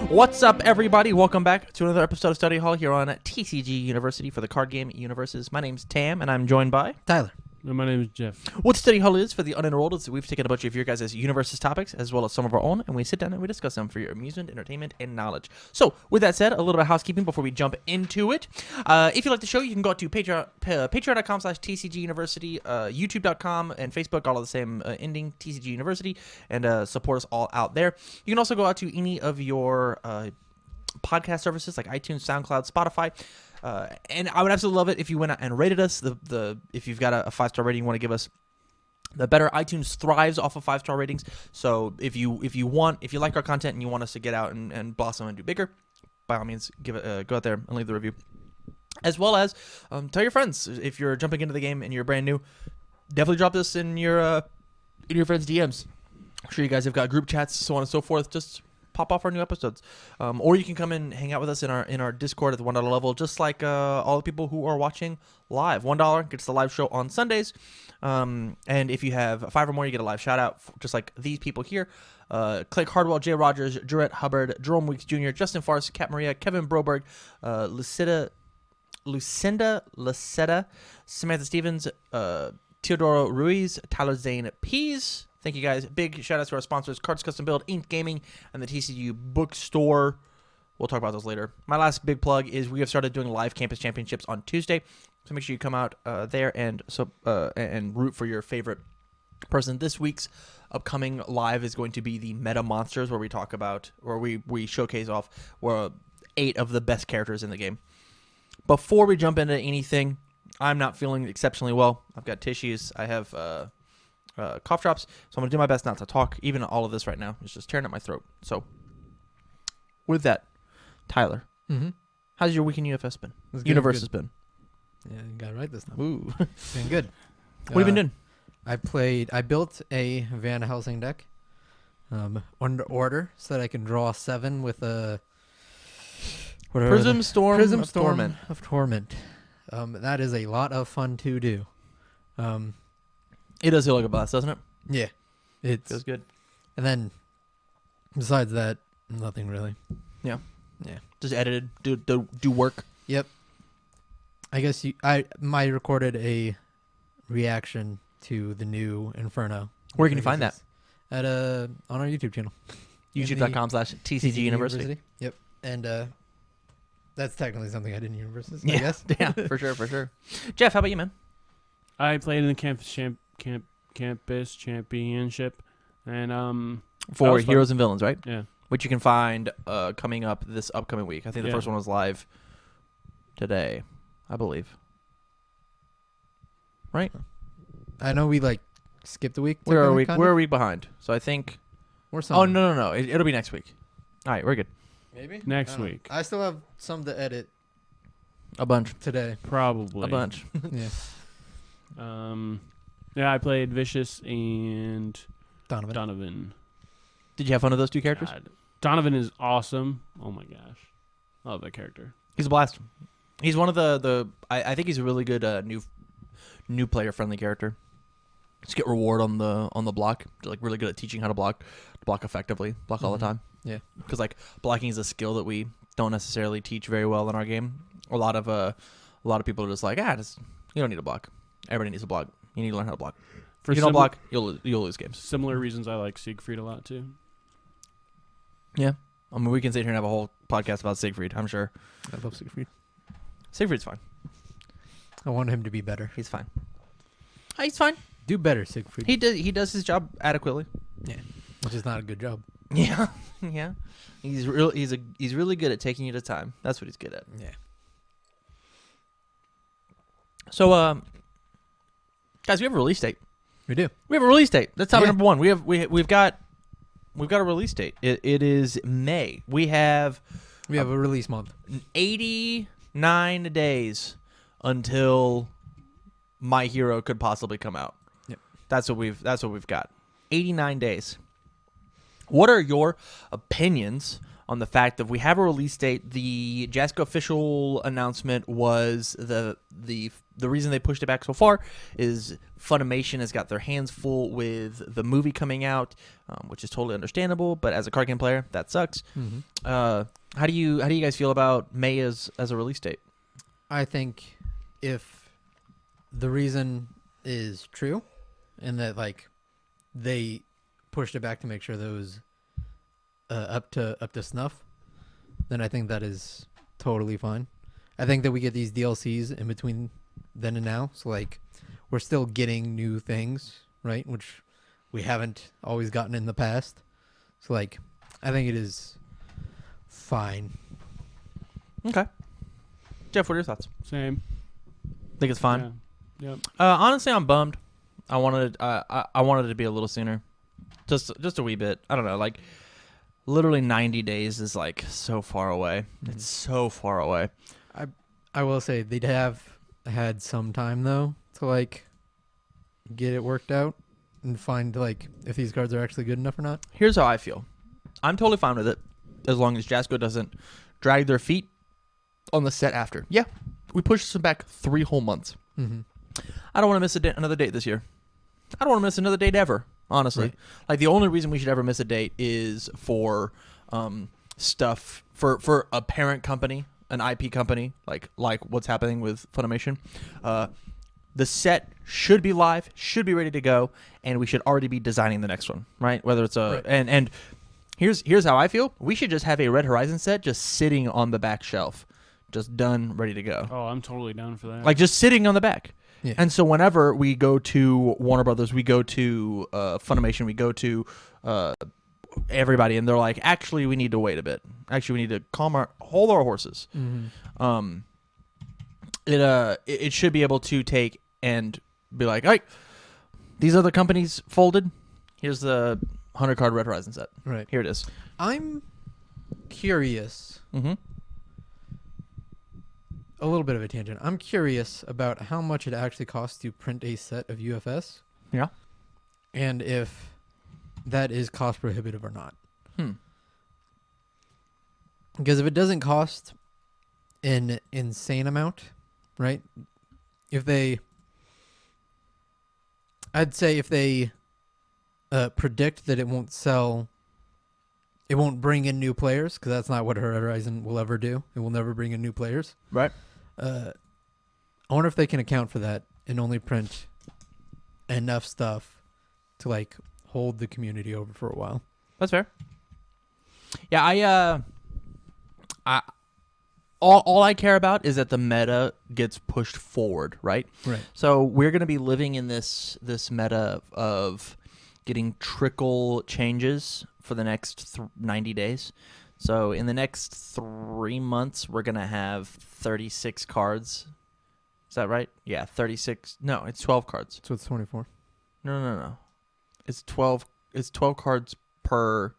What's up, everybody? Welcome back to another episode of Study Hall here on TCGU University for the card game UniVersus. My name's Tam, and I'm joined by Tyler. And my name is Jeff. What Study Hall is for the unenrolled is we've taken a bunch of your guys' UniVersus topics as well as some of our own, and we sit down and we discuss them for your amusement, entertainment, and knowledge. So, with that said, a little bit of housekeeping before we jump into it. If you like the show, you can go to patreon.com/TCGUniversity, youtube.com, and Facebook, all of the same ending, TCG University, and support us all out there. You can also go out to any of your podcast services like iTunes, SoundCloud, Spotify. And I would absolutely love it if you went out and rated us. If you've got a 5-star rating you want to give us, the better. iTunes thrives off of 5-star ratings. So if you like our content and you want us to get out and blossom and do bigger, by all means, go out there and leave the review. As well as tell your friends. If you're jumping into the game and you're brand new, definitely drop this in your friends' DMs. I'm sure you guys have got group chats, so on and so forth. Just pop off our new episodes, or you can come and hang out with us in our Discord at the $1 level, just like all the people who are watching live. $1 gets the live show on Sundays, and if you have 5 or more, you get a live shout out, just like these people here: Click Hardwell, Jay Rogers, Jarrett Hubbard, Jerome Weeks Jr., Justin Farce, Kat Maria, Kevin Broberg, Lucinda Lucetta, Samantha Stevens, Teodoro Ruiz, Tyler Zane Pease. Thank you, guys. Big shout-outs to our sponsors, Cards Custom Build, Ink Gaming, and the TCGU Bookstore. We'll talk about those later. My last big plug is we have started doing live campus championships on Tuesday, so make sure you come out there and root for your favorite person. This week's upcoming live is going to be the Meta Monsters, where we talk about, or we showcase off 8 of the best characters in the game. Before we jump into anything, I'm not feeling exceptionally well. I've got tissues. I have cough drops, so I'm going to do my best not to talk. Even all of this right now is just tearing at my throat. So, with that, Tyler, how's your week in UFS been? UniVersus been? Yeah, you got it right this time. Ooh. Been good. What have you been doing? I built a Van Helsing deck under order so that I can draw 7 with a Prism Storm of Torment. That is a lot of fun to do. It does feel like a blast, doesn't it? Yeah. It feels good. And then, besides that, nothing really. Yeah. Just edited, do work. Yep. I guess I recorded a reaction to the new Inferno. Where can you find that? At on our YouTube channel. YouTube.com/TCG University. Yep. And that's technically something I did in UniVersus, yeah. I guess. Yeah, for sure. Jeff, how about you, man? I played in the campus championship, and for Heroes and Villains, right? Yeah. Which you can find coming up this upcoming week. I think the first one was live today, I believe. Right? I know we skipped a week. We're a week behind. So I think. Or something. Oh no! It'll be next week. All right, we're good. Maybe next week. I still have some to edit. A bunch today. Probably a bunch. Yeah. Yeah, I played Vicious and Donovan. Did you have fun with those 2 characters? God. Donovan is awesome. Oh my gosh, I love that character. He's a blast. He's one of I think he's a really good new player friendly character. Just get reward on the block. Really good at teaching how to block effectively, all the time. Yeah, because blocking is a skill that we don't necessarily teach very well in our game. A lot of people are just you don't need to block. Everybody needs to block. You need to learn how to block. If you don't block, you'll lose games. Similar reasons I like Siegfried a lot too. Yeah, I mean we can sit here and have a whole podcast about Siegfried. I'm sure. I love Siegfried. Siegfried's fine. I want him to be better. He's fine. He's fine. Do better, Siegfried. He does his job adequately. Yeah, which is not a good job. Yeah, yeah. He's really good at taking you to time. That's what he's good at. Yeah. So, guys, we have a release date. We do. We have a release date. That's topic number 1. We've got a release date. It is May. We have a release month. 89 days until My Hero could possibly come out. Yep. That's what we've got. 89 days. What are your opinions on the fact that we have a release date. The Jasko official announcement was the reason they pushed it back so far is Funimation has got their hands full with the movie coming out, which is totally understandable. But as a card game player, that sucks. Mm-hmm. How do you guys feel about May as a release date? I think if the reason is true, and that like they pushed it back to make sure that it was up to snuff, then I think that is totally fine. I think that we get these DLCs in between then and now, so like we're still getting new things, right? Which we haven't always gotten in the past. So like I think it is fine. Okay, Jeff, what are your thoughts? Same. Think it's fine. Yeah. Yep. Honestly, I'm bummed. I wanted it to be a little sooner, just a wee bit. I don't know, like literally 90 days is like so far away. Mm-hmm. It's so far away. I will say they'd have had some time though to like get it worked out and find like if these cards are actually good enough or not. Here's how I feel. I'm totally fine with it as long as Jasko doesn't drag their feet on the set after. Yeah, we pushed them back 3 whole months. Mm-hmm. I don't want to miss another date this year. I don't want to miss another date ever, honestly. Right. Like the only reason we should ever miss a date is for stuff for a parent company, an IP company, like what's happening with Funimation. The set should be live, should be ready to go, and we should already be designing the next one, right? Whether it's Right. and here's how I feel. We should just have a Red Horizon set just sitting on the back shelf, just done, ready to go. Oh, I'm totally down for that. Like just sitting on the back. Yeah. And so whenever we go to Warner Brothers, we go to Funimation, we go to everybody, and they're like, actually, we need to wait a bit. Actually, we need to hold our horses. Mm-hmm. It should be able to take and be like, all right, these other companies folded. Here's the 100 card Red Horizon set. Right. Here it is. I'm curious. Mm-hmm. A little bit of a tangent. I'm curious about how much it actually costs to print a set of UFS. Yeah. And if that is cost prohibitive or not. Because if it doesn't cost an insane amount, right? I'd say if they predict that it won't sell, it won't bring in new players, because that's not what Horizon will ever do. It will never bring in new players. Right. I wonder if they can account for that and only print enough stuff to like hold the community over for a while. That's fair. Yeah, all I care about is that the meta gets pushed forward, right? Right. So we're going to be living in this meta of getting trickle changes for the next 90 days. So in the next 3 months, we're going to have 36 cards. Is that right? Yeah, 36. No, it's 12 cards. So it's 24 No. It's 12 cards per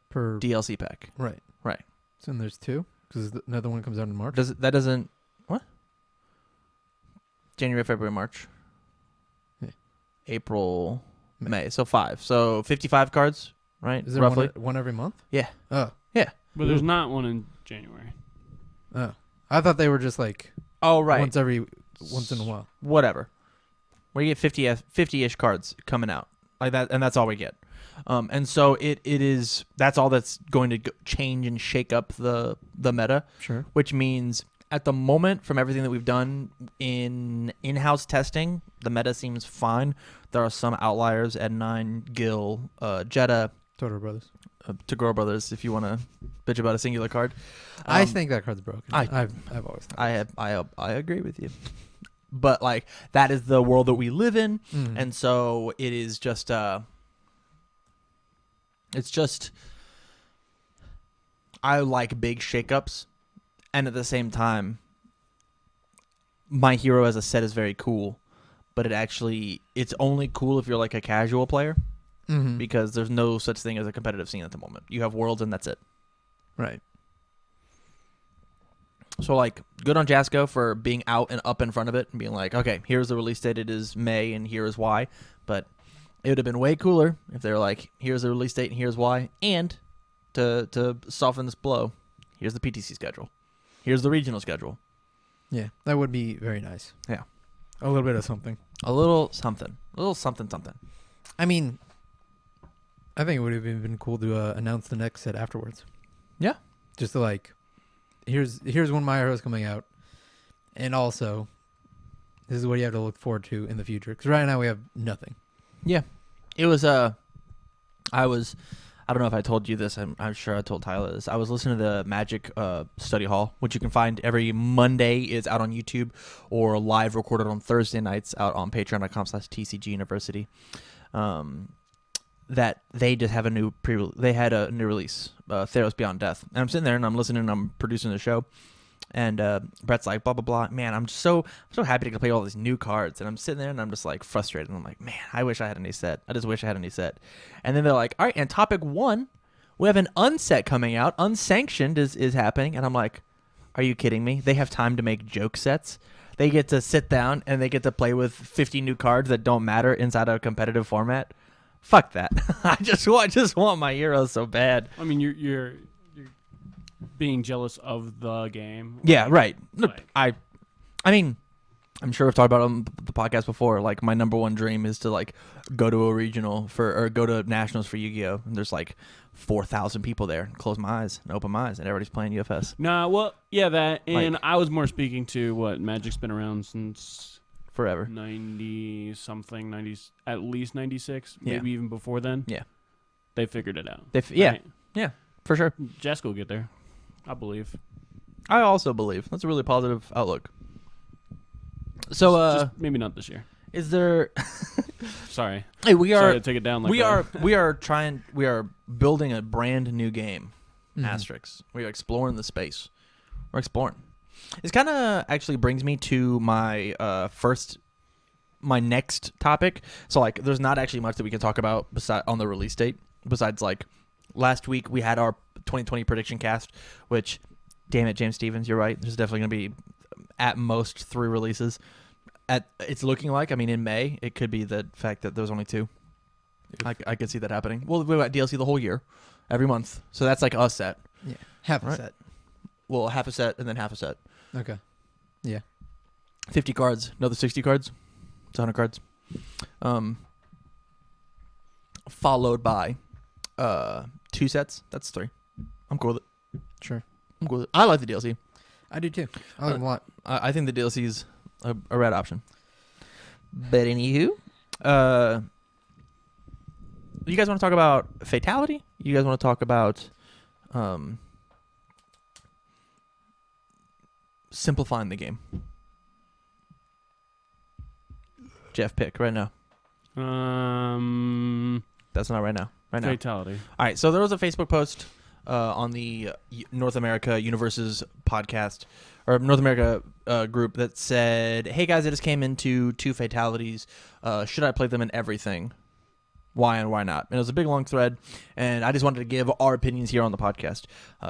per DLC pack. Right. Right. So then there's 2 because another one comes out in March. Doesn't what? January, February, March. Yeah. April, May. So 5. So 55 cards, right? Is there roughly? one every month? Yeah. Oh. But there's not one in January. Oh. I thought they were just like Oh, right. once in a while. Whatever. We get 50-ish cards coming out. Like that, and that's all we get. And so it is, that's all that's going to change and shake up the meta, Sure. which means at the moment, from everything that we've done in-house testing, the meta seems fine. There are some outliers, Ed9, Gil, Jetta, Totoro Brothers. Tagore Brothers, if you want to bitch about a singular card. I think that card's broken. I- I've always thought. I agree with you. But like that is the world that we live in, Mm. and so it is just it's just I like big shakeups, and at the same time My Hero as a set is very cool, but it's only cool if you're like a casual player, Mhm. because there's no such thing as a competitive scene at the moment. You have Worlds and that's it. Right. So, like, good on Jasko for being out and up in front of it and being like, okay, here's the release date. It is May, and here is why. But it would have been way cooler if they were like, here's the release date, and here's why. And to soften this blow, here's the PTC schedule. Here's the regional schedule. Yeah, that would be very nice. Yeah. A little bit of something. A little something. A little something something. I mean, I think it would have been cool to announce the next set afterwards. Yeah. Just to like, here's when My Hero's coming out, and also, this is what you have to look forward to in the future. Because right now we have nothing. Yeah. It was I don't know if I told you this. I'm sure I told Tyler this. I was listening to the Magic Study Hall, which you can find every Monday. Is out on YouTube or live recorded on Thursday nights out on patreon.com/TCG University. That they just have a new they had a new release, Theros Beyond Death. And I'm sitting there and I'm listening and I'm producing the show. And Brett's like, blah, blah, blah. Man, I'm so happy to play all these new cards. And I'm sitting there and I'm just like frustrated. And I'm like, man, I wish I had a new set. I just wish I had a new set. And then they're like, all right, and topic 1, we have an unset coming out. Unsanctioned is happening. And I'm like, are you kidding me? They have time to make joke sets. They get to sit down and they get to play with 50 new cards that don't matter inside a competitive format. Fuck that. I just want my heroes so bad. I mean, you're being jealous of the game. Yeah, right. Like, I mean, I'm sure we've talked about it on the podcast before. Like, my number one dream is to like go to a regional or go to nationals for Yu-Gi-Oh! And there's like 4,000 people there. Close my eyes and open my eyes, and everybody's playing UFS. nah, well, yeah, that. And Like- I was more speaking to what Magic's been around since Forever. 90-something, 90s, at least 96, Yeah. maybe even before then. Yeah. They figured it out. Yeah, Right? for sure. Jess will get there, I believe. I also believe that's a really positive outlook. So, Just maybe not this year. is there? Sorry. Hey, we Sorry are. to take it down like We that. are we are building a brand new game. Mhm. Asterisks. We are exploring the space. We're exploring. This kind of actually brings me to my my next topic. So like, there's not actually much that we can talk about on the release date. Besides, like, last week we had our 2020 prediction cast, which, damn it, James Stevens, you're right. There's definitely gonna be at most 3 releases. It's looking like. I mean, in May, it could be the fact that there's only 2. I could see that happening. Well, we got DLC the whole year, every month. So that's like a set. Yeah, half a Right. set. Well, half a set and then half a set. Okay. Yeah. 50 cards, another 60 cards. It's 100 cards. Followed by 2 sets. That's 3. I'm cool with it. Sure. I'm cool with it. I like the DLC. I do too. I like them a lot. I think the DLC is a rad option. But anywho, you guys want to talk about Fatality? You guys want to talk about simplifying the game? Jeff, pick right now. That's not right now. Right now. Fatality. All right. So there was a Facebook post on the North America UniVersus podcast or North America group that said, "Hey guys, I just came into 2 fatalities. Should I play them in everything? Why and why not?" And it was a big long thread, and I just wanted to give our opinions here on the podcast.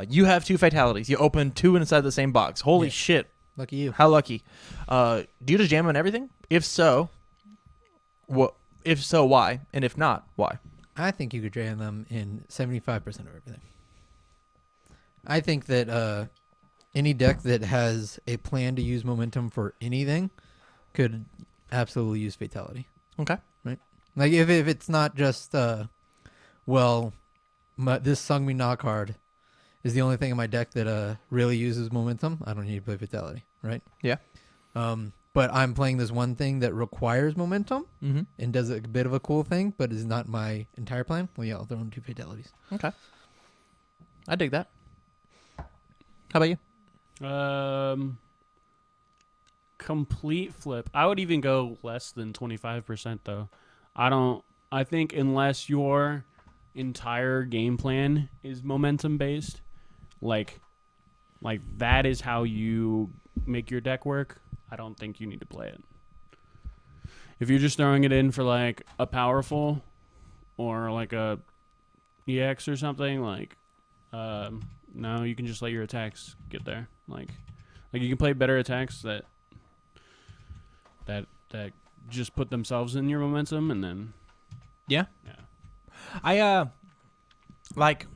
You have 2 fatalities. You open 2 inside the same box. Holy Yeah. shit! Lucky you. How lucky. Do you just jam them in everything? If so, what? If so, why? And if not, why? I think you could jam them in 75% of everything. I think that any deck that has a plan to use momentum for anything could absolutely use Fatality. Okay. Like if it's not just this Sung Me Na card is the only thing in my deck that really uses momentum, I don't need to play Fatality, right? Yeah. But I'm playing this one thing that requires momentum Mm-hmm. and does a bit of a cool thing, but is not my entire plan. Well, yeah, I'll throw in 2 Fatalities. Okay. I dig that. How about you? Complete flip. I would even go less than 25% though. I think unless your entire game plan is momentum based, like that is how you make your deck work, I don't think you need to play it. If you're just throwing it in for like a powerful or like a EX or something, like no, you can just let your attacks get there. Like you can play better attacks that just put themselves in your momentum, and then Yeah. yeah. I like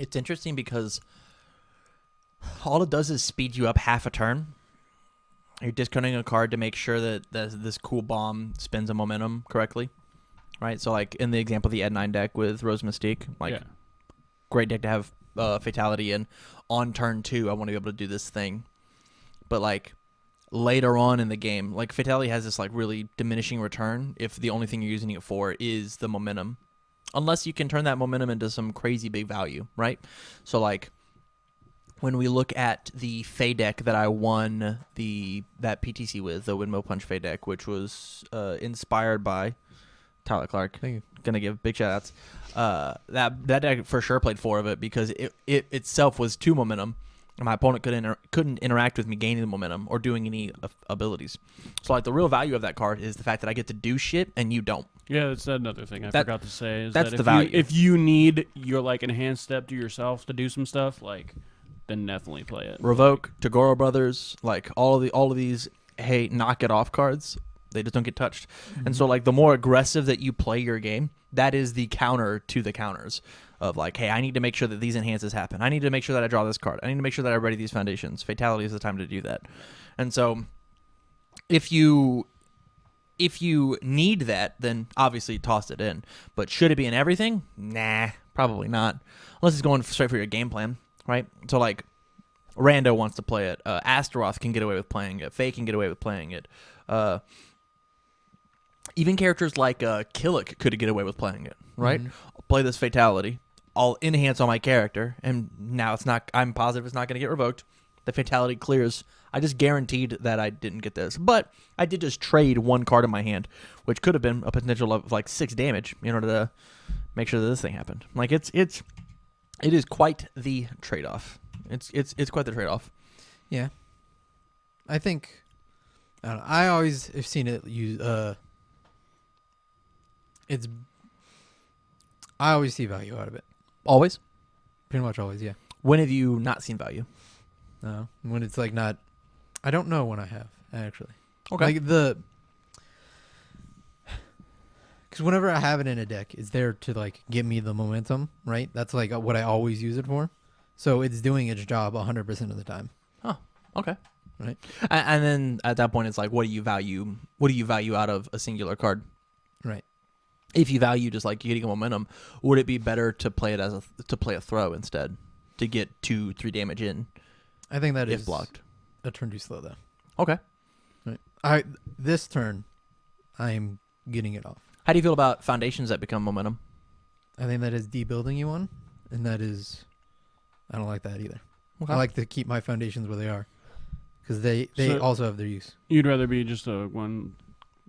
It's interesting because all it does is speed you up half a turn. You're discounting a card to make sure that this cool bomb spins a momentum correctly, right? So, like, in the example of the Ed 9 deck with Rose Mystique, like, Yeah. great deck to have Fatality in. On turn 2, I want to be able to do this thing. But, like, later on in the game, like, Fatality has this, like, really diminishing return if the only thing you're using it for is the momentum. Unless you can turn that momentum into some crazy big value, right? So, like, when we look at the Fey deck that I won that PTC with, the Windmill Punch Fey deck, which was inspired by Tyler Clark. Thank you. Gonna give big shout outs. That deck for sure played 4 of it because it itself was 2 momentum. And my opponent couldn't interact with me gaining the momentum or doing any abilities. So, like, the real value of that card is the fact that I get to do shit and you don't. Yeah, that's another thing I forgot to say. Is that's that the value. If you need your, like, enhanced step to yourself to do some stuff, like, then definitely play it. Revoke, Tagoro Brothers, like, all of these, hey, knock it off cards. They just don't get touched. And so, like, the more aggressive that you play your game, that is the counter to the counters of, like, hey, I need to make sure that these enhances happen. I need to make sure that I draw this card. I need to make sure that I ready these foundations. Fatality is the time to do that. And so if you need that, then obviously toss it in. But should it be in everything? Nah, probably not. Unless it's going straight for your game plan, right? So, like, Rando wants to play it. Astaroth can get away with playing it. Faye can get away with playing it. Even characters like Killick could get away with playing it, right? I'll play this Fatality. I'll enhance on my character, and now I'm positive it's not going to get revoked. The Fatality clears. I just guaranteed that I didn't get this. But I did just trade 1 card in my hand, which could have been a potential of, like, 6 damage in order to make sure that this thing happened. Like, it is quite the trade-off. It's quite the trade-off. Yeah. I think, I don't know, I always have seen it use, I always see value out of it. Always? Pretty much always, yeah. When have you not seen value? No, when it's like not, I don't know when I have, actually. Okay. Like because whenever I have it in a deck, it's there to, like, give me the momentum, right? That's, like, what I always use it for. So it's doing its job 100% of the time. Oh, okay. Right. And then at that point, it's like, what do you value? What do you value out of a singular card? Right. If you value just, like, getting a momentum, would it be better to play it to play a throw instead to get 2-3 damage in? I think that if is blocked. a turn too slow, though. Okay. Right. This turn, I'm getting it off. How do you feel about foundations that become momentum? I think that is debuilding you one, and that is, I don't like that either. Okay. I like to keep my foundations where they are, because they So- also have their use. You'd rather be just a one.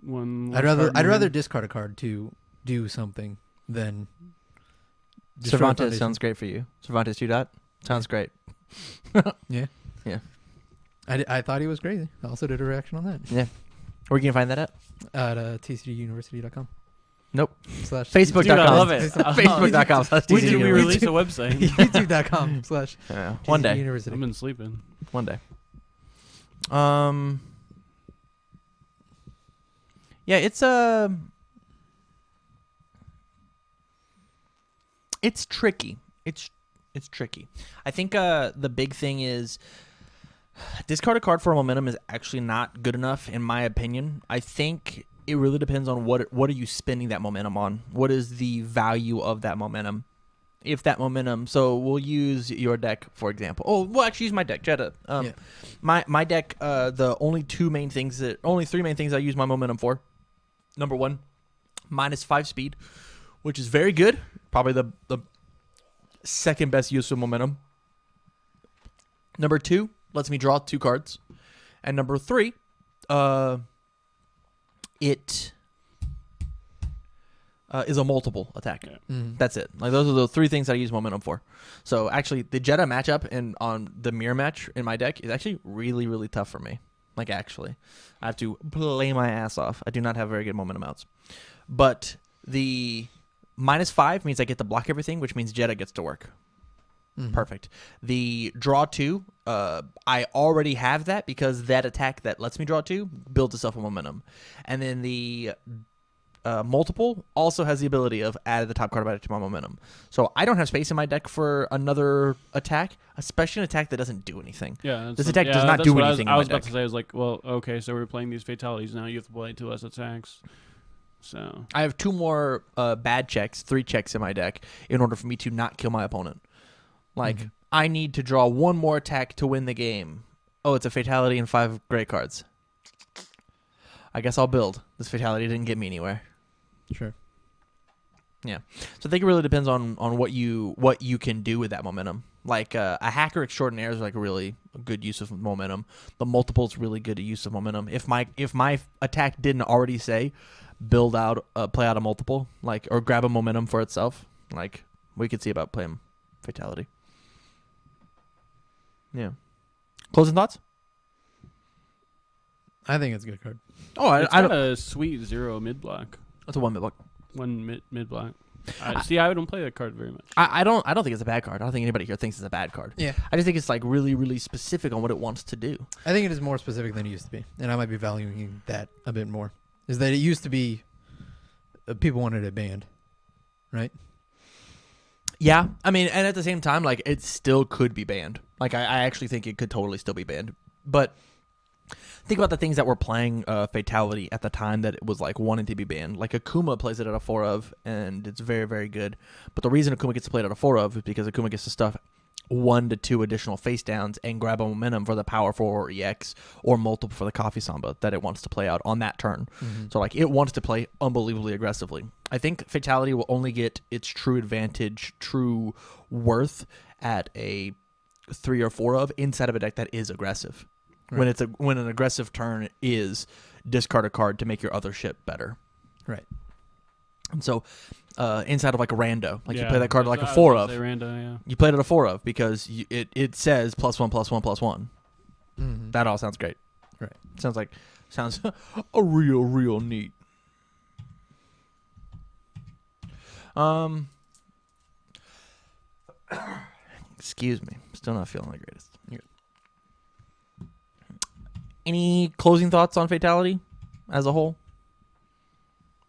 I'd rather discard a card to do something than destroy a Cervantes foundation. sounds great for you. Cervantes 2 dot sounds great. Yeah. Yeah. I thought he was crazy. I also did a reaction on that Yeah. Where can you find that at? at TCGUniversity.com. Nope. Slash Facebook.com. Dude, I love it. Facebook.com. When did we TCGU. release a website? YouTube.com slash Yeah, one day. University. I've been sleeping. One day. Yeah, it's tricky. It's tricky. I think the big thing is discard a card for a momentum is actually not good enough in my opinion. I think it really depends on what are you spending that momentum on? What is the value of that momentum? If that momentum, so we'll use your deck for example. Oh, we'll actually use my deck, Jetta. Yeah. My deck. The only 3 main things I use my momentum for. Number 1, -5 speed, which is very good. Probably the second best use of momentum. Number 2 lets me draw 2 cards, and number 3, it is a multiple attack. Yeah. Mhm. That's it. Like those are the 3 things I use momentum for. So actually, the Jetta matchup on the mirror match in my deck is actually really, really tough for me. Like actually, I have to play my ass off. I do not have very good momentum outs. But the -5 means I get to block everything, which means Jetta gets to work. Mhm. Perfect. The draw 2, I already have that because that attack that lets me draw 2 builds itself a momentum. And then the multiple also has the ability of add the top card of it to my momentum. So I don't have space in my deck for another attack, especially an attack that doesn't do anything. Yeah, This attack does not do anything. I was about to say, I was like, well, okay, so we're playing these fatalities now. You have to play 2 less attacks. So I have 2 more bad checks, 3 checks in my deck in order for me to not kill my opponent. Like, I need to draw 1 more attack to win the game. Oh, it's a fatality and 5 gray cards. I guess I'll build. This fatality didn't get me anywhere. Sure. Yeah. So I think it really depends on what you can do with that momentum. Like a hacker extraordinaire is like really a good use of momentum. The multiple is really good use of momentum. If my attack didn't already say build out play out a multiple, like, or grab a momentum for itself, like, we could see about playing fatality. Yeah. Closing thoughts? I think it's a good card. Oh, it's I got don't. a sweet 0 mid block. That's a 1 block. 1 mid block. See, I don't play that card very much. I don't think it's a bad card. I don't think anybody here thinks it's a bad card. Yeah. I just think it's like really, really specific on what it wants to do. I think it is more specific than it used to be, and I might be valuing that a bit more. Is that it used to be people wanted it banned, right? Yeah, I mean, and at the same time, like, it still could be banned. Like, I actually think it could totally still be banned. But think about the things that were playing Fatality at the time that it was, like, wanting to be banned. Like, Akuma plays it at a 4 of, and it's very, very good. But the reason Akuma gets played at a 4 of is because Akuma gets to stuff 1 to 2 additional face downs and grab a momentum for the Power 4 or EX or multiple for the Coffee Samba that it wants to play out on that turn. So, like, it wants to play unbelievably aggressively. I think Fatality will only get its true advantage, true worth at a 3 or 4 of inside of a deck that is aggressive. Right. When an aggressive turn is discard a card to make your other ship better. Right. And so inside of like a rando, like you Yeah, play that card I like a was 4 gonna of. say rando, yeah. You played it a 4 of because it says +1/+1/+1. That all sounds great. Right. Sounds a real neat. Excuse me. Still not feeling the greatest. Any closing thoughts on Fatality as a whole?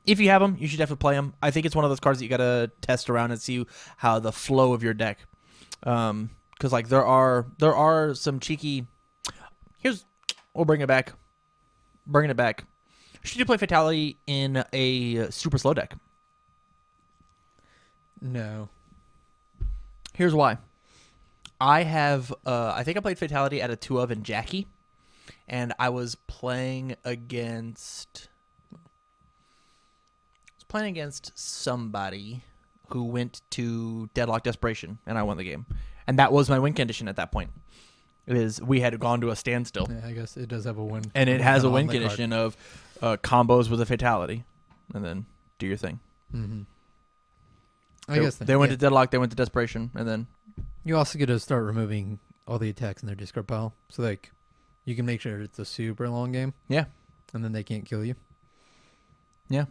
If you have them, you should definitely play them. I think it's one of those cards that you got to test around and see how the flow of your deck. Because like there are some cheeky. We'll bring it back. Bringing it back. Should you play Fatality in a super slow deck? No. Here's why. I think I played Fatality at a 2 of in Jackie, and I was playing against somebody who went to Deadlock Desperation, and I won the game. And that was my win condition at that point. We had gone to a standstill. Yeah, I guess it does have a win. And it has a win on the condition of combos with a Fatality, and then do your thing. I guess they went to Deadlock, they went to Desperation, and then you also get to start removing all the attacks in their discard pile, so like you can make sure it's a super long game. Yeah. And then they can't kill you. Yeah.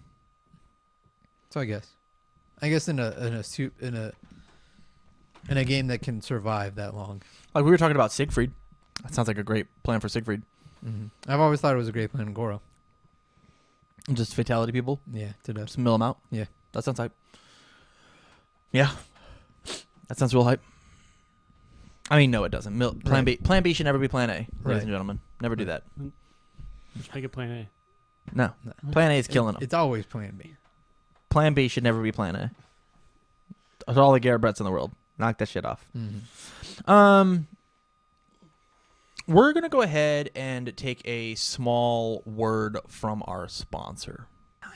So I guess in a game that can survive that long. Like we were talking about Siegfried. That sounds like a great plan for Siegfried. I've always thought it was a great plan in Goro. Just Fatality people. Yeah, to death. Just mill them out. Yeah. That sounds hype. Yeah. That sounds real hype. I mean, no, it doesn't. Plan B. Plan B should never be Plan A, ladies and gentlemen. Never do that. Just make it plan A. No. Plan A is killing them. It's always Plan B. Plan B should never be Plan A. Of all the Garrett Bretts in the world, knock that shit off. We're going to go ahead and take a small word from our sponsor.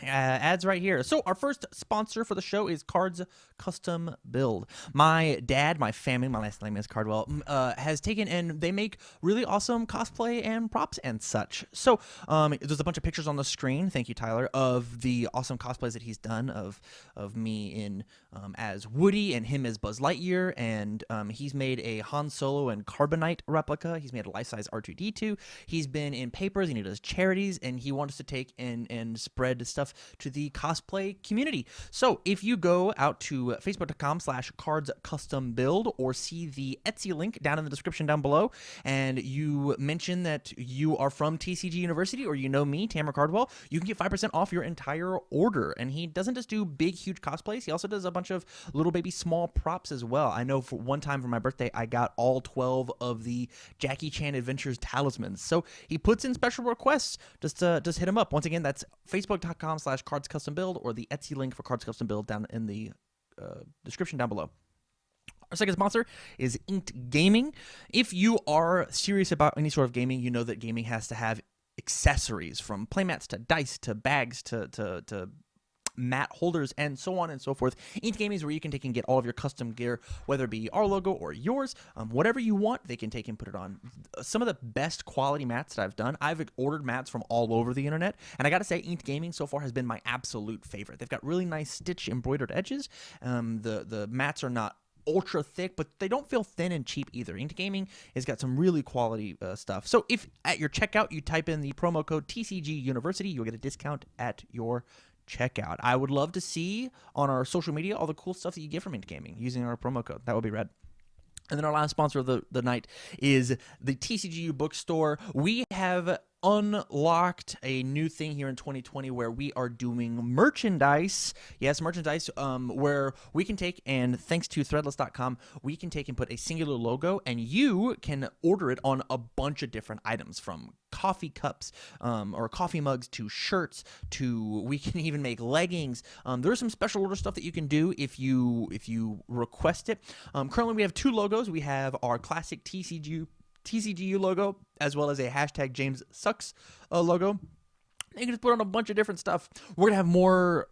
Ads right here. So our first sponsor for the show is Cards Custom Build. My dad, my family, my last name is Cardwell, has taken and they make really awesome cosplay and props and such. So there's a bunch of pictures on the screen, thank you Tyler, of the awesome cosplays that he's done of me in as Woody and him as Buzz Lightyear, and he's made a Han Solo and Carbonite replica. He's made a life-size R2-D2. He's been in papers and he does charities, and he wants to take and spread stuff stuff to the cosplay community. So if you go out to facebook.com/cardscustombuild or see the Etsy link down in the description down below, and you mention that you are from TCG University or you know me, Tamara Cardwell, you can get 5% off your entire order. And he doesn't just do big, huge cosplays. He also does a bunch of little baby small props as well. I know for one time for my birthday, I got all 12 of the Jackie Chan Adventures talismans. So he puts in special requests. Just hit him up. Once again, that's facebook.com/cardscustombuild or the Etsy link for Cards Custom Build down in the description down below. Our second sponsor is Inked Gaming. If you are serious about any sort of gaming, you know that gaming has to have accessories, from playmats to dice to bags to mat holders and so on and so forth. Inked Gaming is where you can take and get all of your custom gear, whether it be our logo or yours, whatever you want, they can take and put it on. Some of the best quality mats that I've done, I've ordered mats from all over the internet, and I gotta say, Inked Gaming so far has been my absolute favorite. They've got really nice stitch embroidered edges. The mats are not ultra thick, but they don't feel thin and cheap either. Inked Gaming has got some really quality stuff. So if at your checkout you type in the promo code TCG University, you'll get a discount at your checkout. I would love to see on our social media all the cool stuff that you get from Inked Gaming using our promo code. That would be rad. And then our last sponsor of the night is the TCGU bookstore. We have unlocked a new thing here in 2020 where we are doing merchandise. Yes, merchandise, where we can take, and thanks to threadless.com, we can take and put a singular logo, and you can order it on a bunch of different items, from coffee cups or coffee mugs to shirts to, we can even make leggings. There's some special order stuff that you can do if you request it. Currently we have two logos. We have our classic TCGU logo, as well as a hashtag James Sucks logo. You can just put on a bunch of different stuff. We're gonna have more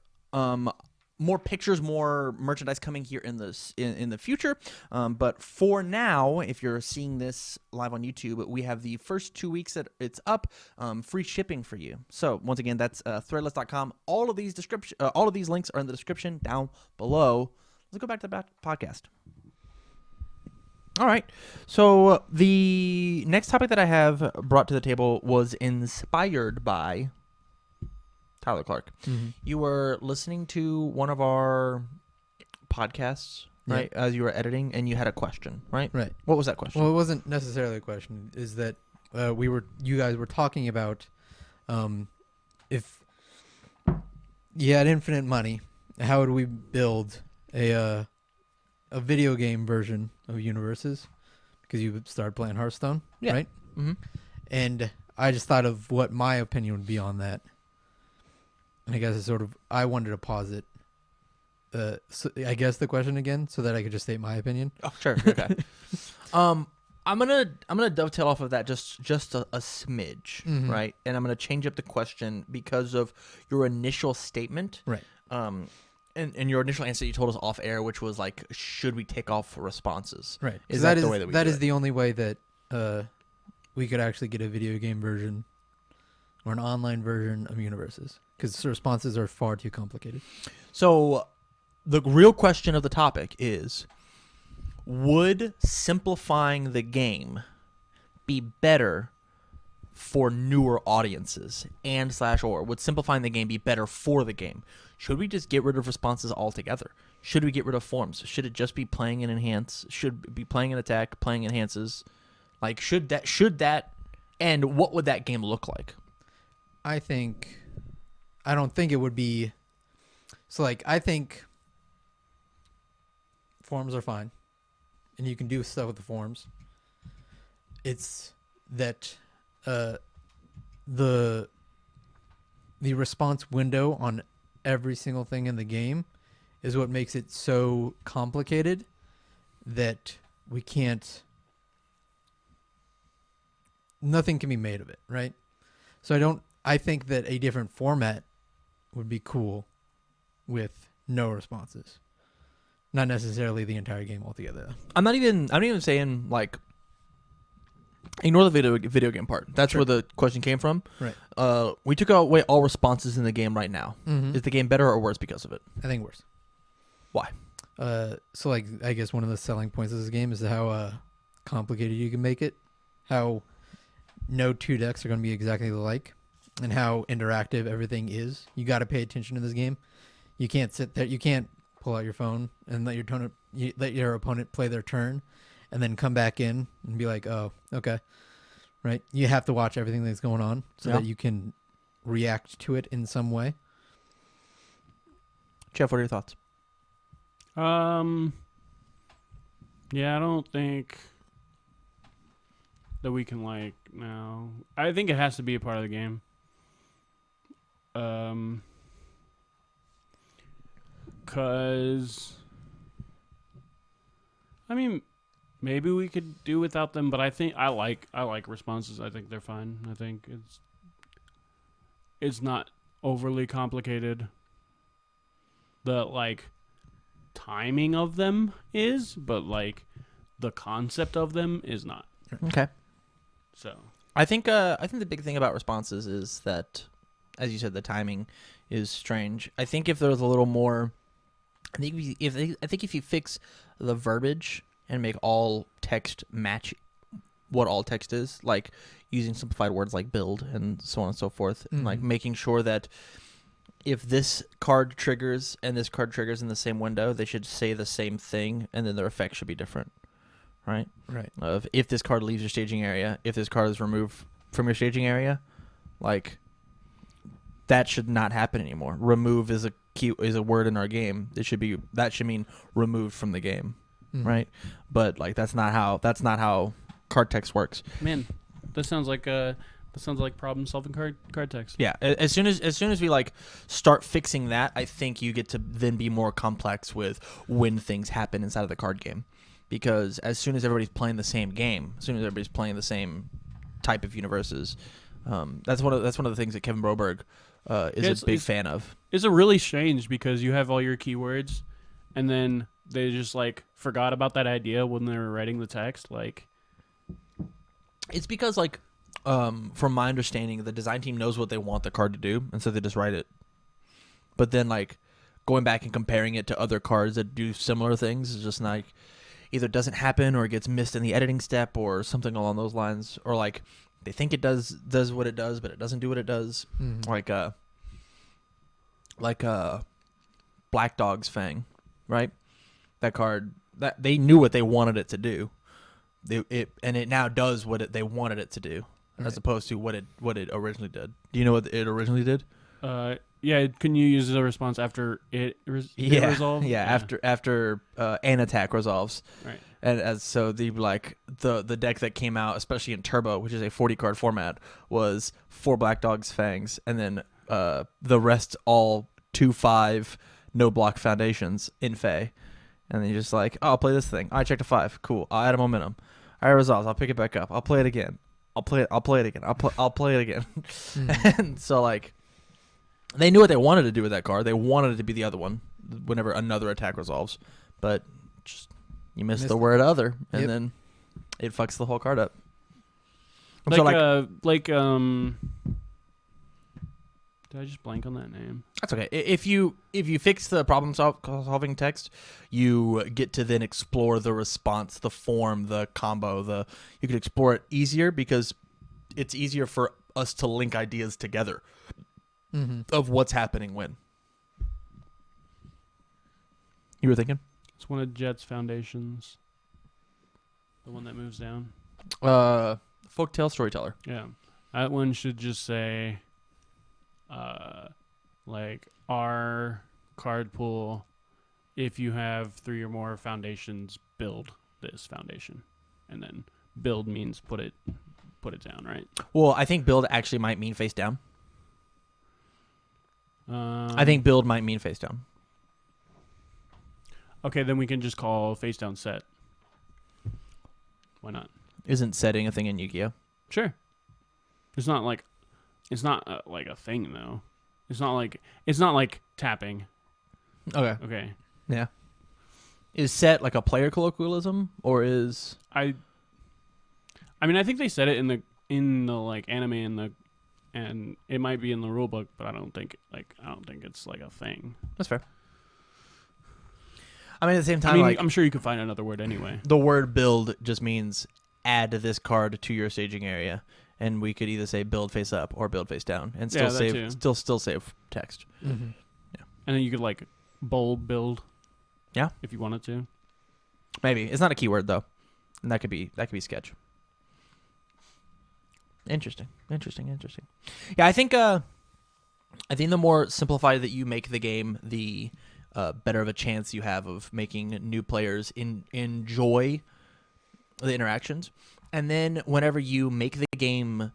pictures, more merchandise coming here in the future. But for now, if you're seeing this live on YouTube, we have the first 2 weeks that it's up, free shipping for you. So once again, that's threadless.com. All of these links are in the description down below. Let's go back to the podcast. All right, so the next topic that I have brought to the table was inspired by Tyler Clark. Mm-hmm. You were listening to one of our podcasts, right, as you were editing, and you had a question, right? Right. What was that question? Well, it wasn't necessarily a question. Is that you guys were talking about if you had infinite money, how would we build a video game version of UniVersus, because you would start playing Hearthstone, right? Mm-hmm. And I just thought of what my opinion would be on that. And I guess I wanted to pause it. So I guess the question again, so that I could just state my opinion. Oh, sure. Okay. I'm gonna dovetail off of that just a smidge, Mm-hmm. right? And I'm gonna change up the question because of your initial statement, Right. And your initial answer you told us off air, which was like, should we take off responses? Right. Is that the way that we do That is it? the only way that we could actually get a video game version or an online version of UniVersus, because responses are far too complicated. So the real question of the topic is, would simplifying the game be better for newer audiences, or would simplifying the game be better for the game? Should we just get rid of responses altogether? Should we get rid of forms? Should it just be playing and enhance? Should it be playing and attack, playing enhances? Like, should that, and what would that game look like? I don't think it would be. So, like, I think forms are fine, and you can do stuff with the forms. It's that the response window on every single thing in the game is what makes it so complicated that we can't. Nothing can be made of it, right? So I think that a different format would be cool with no responses. Not necessarily the entire game altogether. I'm not even saying, like, ignore the video game part. That's Sure. where the question came from. Right. We took away all responses in the game right now. Mm-hmm. Is the game better or worse because of it? I think worse. Why? So, like, I guess one of the selling points of this game is how complicated you can make it. How no two decks are going to be exactly alike. and how interactive everything is. You got to pay attention to this game. You can't sit there. You can't pull out your phone and let your opponent play their turn, and then come back in and be like, "Oh, okay." Right? You have to watch everything that's going on so Yeah. that you can react to it in some way. Jeff, what are your thoughts? Yeah, I don't think that we can no. I think it has to be a part of the game. Cause I mean, maybe we could do without them, but I think I like responses. I think they're fine. I think it's not overly complicated. The timing of them is, but the concept of them is not. Okay. So I think the big thing about responses is that, as you said, the timing is strange. I think if there was a little more, I think if you fix the verbiage and make all text match what all text is, like using simplified words like build and so on and so forth, and like making sure that if this card triggers and this card triggers in the same window, they should say the same thing, and then their effect should be different, right? Right. If this card leaves your staging area, if this card is removed from your staging area, that should not happen anymore. Remove is a word in our game. That should mean removed from the game, right? But that's not how card text works. man, that sounds like problem solving card text. Yeah, as soon as we start fixing that, I think you get to then be more complex with when things happen inside of the card game, because as soon as everybody's playing the same game, as soon as everybody's playing the same type of UniVersus, that's one of the things that Kevin Broberg is a big fan of. It's a really strange because you have all your keywords, and then they just forgot about that idea when they were writing the text. It's because from my understanding, the design team knows what they want the card to do, and so they just write it. But then going back and comparing it to other cards that do similar things is just either doesn't happen or it gets missed in the editing step or something along those lines, or they think it does what it does, but it doesn't do what it does. Black Dog's Fang, right? That card, that they knew what they wanted it to do. It now does what they wanted it to do, right, as opposed to what it originally did. Do you know what it originally did? Yeah. Can you use the response after it resolves? Yeah, after an attack resolves. Right. And so the deck that came out, especially in Turbo, which is a 40 card format, was 4 Black Dog's Fangs, and then the rest all 2/5 no block foundations in Fey. And then you're just I'll play this thing. I checked a 5. Cool. I'll add a momentum. All right, resolves. I'll pick it back up. I'll play it again. I'll play it again. I'll play it again. And so they knew what they wanted to do with that card. They wanted it to be the other one whenever another attack resolves, but just you missed the word other, and then it fucks the whole card up. Did I just blank on that name? That's okay. If you fix the problem solving text, you get to then explore the response, the form, the combo. You can explore it easier because it's easier for us to link ideas together of what's happening when. You were thinking? It's one of Jet's foundations. The one that moves down. Folktale Storyteller. Yeah. That one should just say our card pool, if you have 3 or more foundations, build this foundation. And then build means put it down, right? Well, I think build actually might mean face down. I think build might mean face down. Okay, then we can just call face down set. Why not? Isn't setting a thing in Yu-Gi-Oh? Sure. It's not like a thing though. It's not like tapping. Okay. Okay. Yeah. Is set a player colloquialism, or is I mean, I think they said it in the anime and it might be in the rule book, but I don't think it's a thing. That's fair. I mean, at the same time, I'm sure you could find another word anyway. The word build just means add this card to your staging area, and we could either say build face up or build face down, and Yeah, still that save too. still save text. Mm-hmm. And then you could like bold build. Yeah. If you wanted to. Maybe it's not a keyword though, and that could be sketch. Interesting. Yeah, I think the more simplified that you make the game, the better of a chance you have of making new players enjoy the interactions. And then whenever you make the game,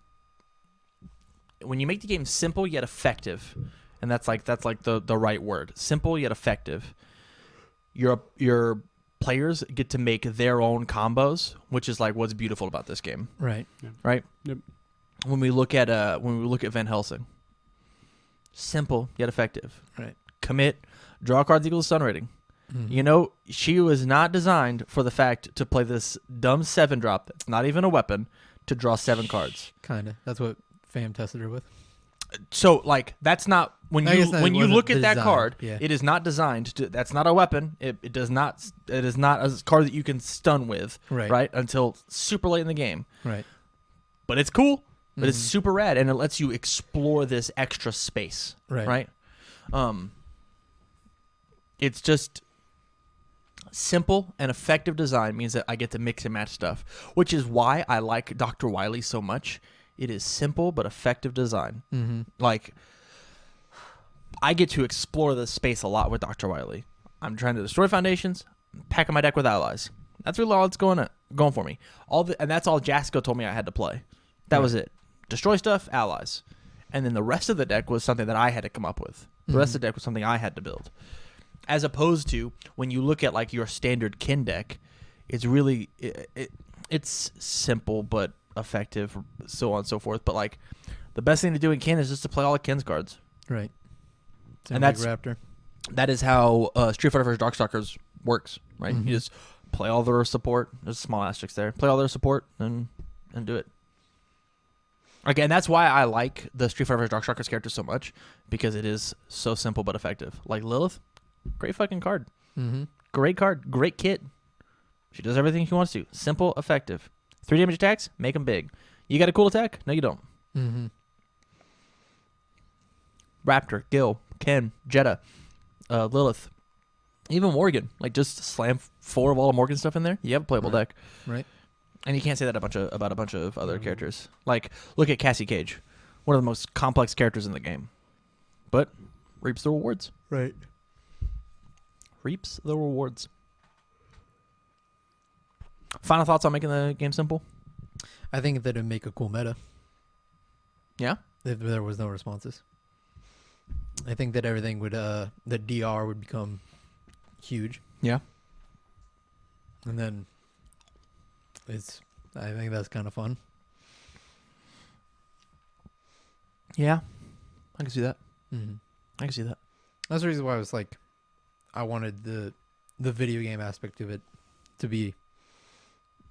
simple yet effective, and that's like the right word, simple yet effective. Your players get to make their own combos, which is like what's beautiful about this game. Right. Right. Yep. When we look at Van Helsing, simple yet effective. Right. Commit, draw cards equals stun rating. Mm-hmm. You know, she was not designed for the fact to play this dumb 7-drop that's not even a weapon to draw 7 cards. Kinda. That's what Fam tested her with. So like that's not when I guess that you wasn't look at that designed, card, yeah. it is not designed to. That's not a weapon. It is not a card that you can stun with, Right. until super late in the game. Right. But it's cool. But it's Mhm. super rad, and it lets you explore this extra space. Right. It's just simple and effective design means that I get to mix and match stuff, which is why I like Dr. Wily so much. It is simple but effective design. Mm-hmm. Like, I get to explore the space a lot with Dr. Wily. I'm trying to destroy foundations, packing my deck with allies. That's really all it's going for me. And that's all Jasko told me I had to play. That was it. Destroy stuff, allies. And then the rest of the deck was something that I had to come up with. The rest of the deck was something I had to build. As opposed to when you look at like your standard kin deck, it's really it's simple but effective, so on and so forth. But like the best thing to do in kin is just to play all the kin's cards. Right. And Like that's Raptor. That is how Street Fighter vs. Darkstalkers works, right? Mhm. You just play all their support. There's a small asterisk there. Play all their support and do it. Again, that's why I like the Street Fighter vs. Darkstalkers character so much, because it is so simple but effective. Like Lilith, great fucking card. Mm-hmm. Great card. Great kit. She does everything she wants to. Simple, effective. 3 damage attacks, make them big. You got a cool attack? No, you don't. Mm-hmm. Raptor, Gil, Ken, Jetta, Lilith, even Morgan. Like, just slam 4 of all the Morgan stuff in there. You have a playable deck. Right. And you can't say that about a bunch of other characters. Like, look at Cassie Cage, one of the most complex characters in the game, but reaps the rewards. Right. Reaps the rewards. Final thoughts on making the game simple? I think that it'd make a cool meta Yeah. if there was no responses. I think that everything would, the DR would become huge. Yeah. And then I think that's kind of fun. Yeah. I can see that. Mm-hmm. I can see that. That's the reason why I was like, I wanted the video game aspect of it to be